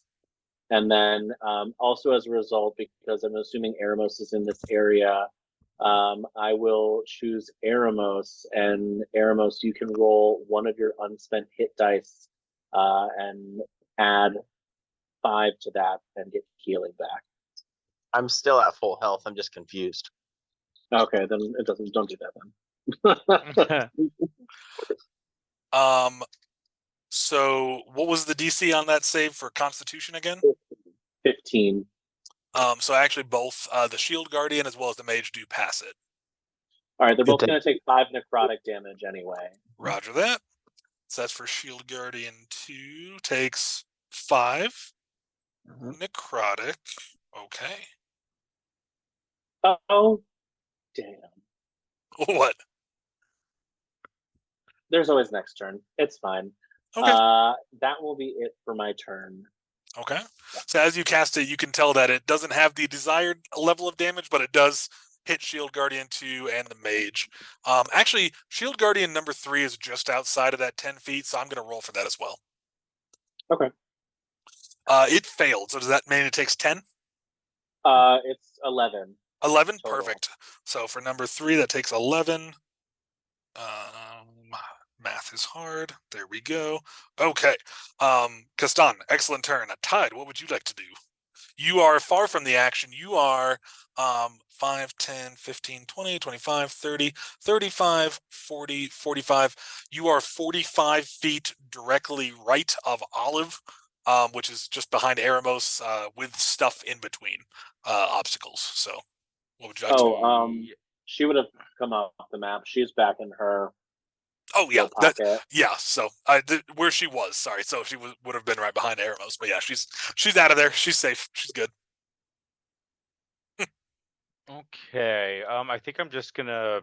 And then also as a result, because I'm assuming Eremos is in this area, I will choose Eremos, and Eremos, you can roll one of your unspent hit dice and add 5 to that and get healing back. I'm still at full health. I'm just confused. Okay, then it doesn't. Don't do that then. So what was the DC on that save for Constitution again? 15. So actually both the Shield Guardian as well as the Mage do pass it. All right, they're Good both thing. going to take 5 necrotic damage anyway. Roger that. So that's for Shield Guardian 2 takes 5 necrotic. Okay. Oh, damn. What? There's always next turn. It's fine. Okay. That will be it for my turn. Okay. So as you cast it, you can tell that it doesn't have the desired level of damage, but it does hit Shield Guardian 2 and the Mage. Actually, Shield Guardian number 3 is just outside of that 10 feet, so I'm going to roll for that as well. Okay. It failed, so does that mean it takes 10? It's 11. 11? Total. Perfect. So for number 3, that takes 11. Math is hard. There we go. Okay. Kastan, excellent turn. A tide, what would you like to do? You are far from the action. You are 5, 10, 15, 20, 25, 30, 35, 40, 45. You are 45 feet directly right of Olive, which is just behind Eremos with stuff in between obstacles. So what would you like to do? She would have come off the map. She's back in her. Oh yeah, pocket. yeah. So where she was, sorry. So she would have been right behind Eremos, but yeah, she's out of there. She's safe. She's good. Okay. I think I'm just gonna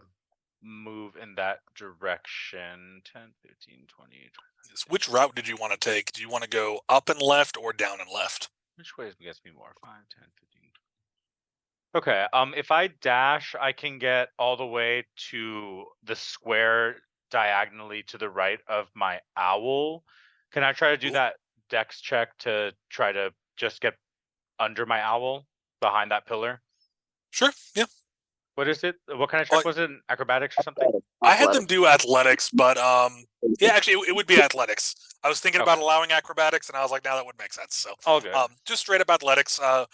move in that direction. 10, 15, 20. Which route did you want to take? Do you want to go up and left or down and left? Which way gets me more? 5, 10, 15. Okay. If I dash, I can get all the way to the square diagonally to the right of my owl. Can I try to do that dex check to try to just get under my owl behind that pillar? Sure. Yeah. What is it? What kind of check was it? Acrobatics or something? I had them do athletics, but yeah, actually it would be athletics. I was thinking about allowing acrobatics, and I was like, no, that would make sense. So all good. Just straight up athletics. I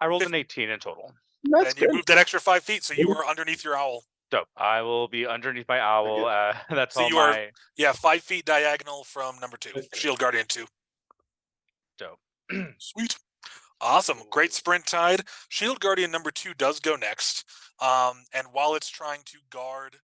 rolled an 18 in total. That's and you moved that extra 5 feet, so you were underneath your owl. Dope. I will be underneath my owl. That's so all you my... are 5 feet diagonal from number 2, Shield Guardian 2. Dope. Sweet. Awesome. Great sprint tide. Shield Guardian number 2 does go next. And while it's trying to guard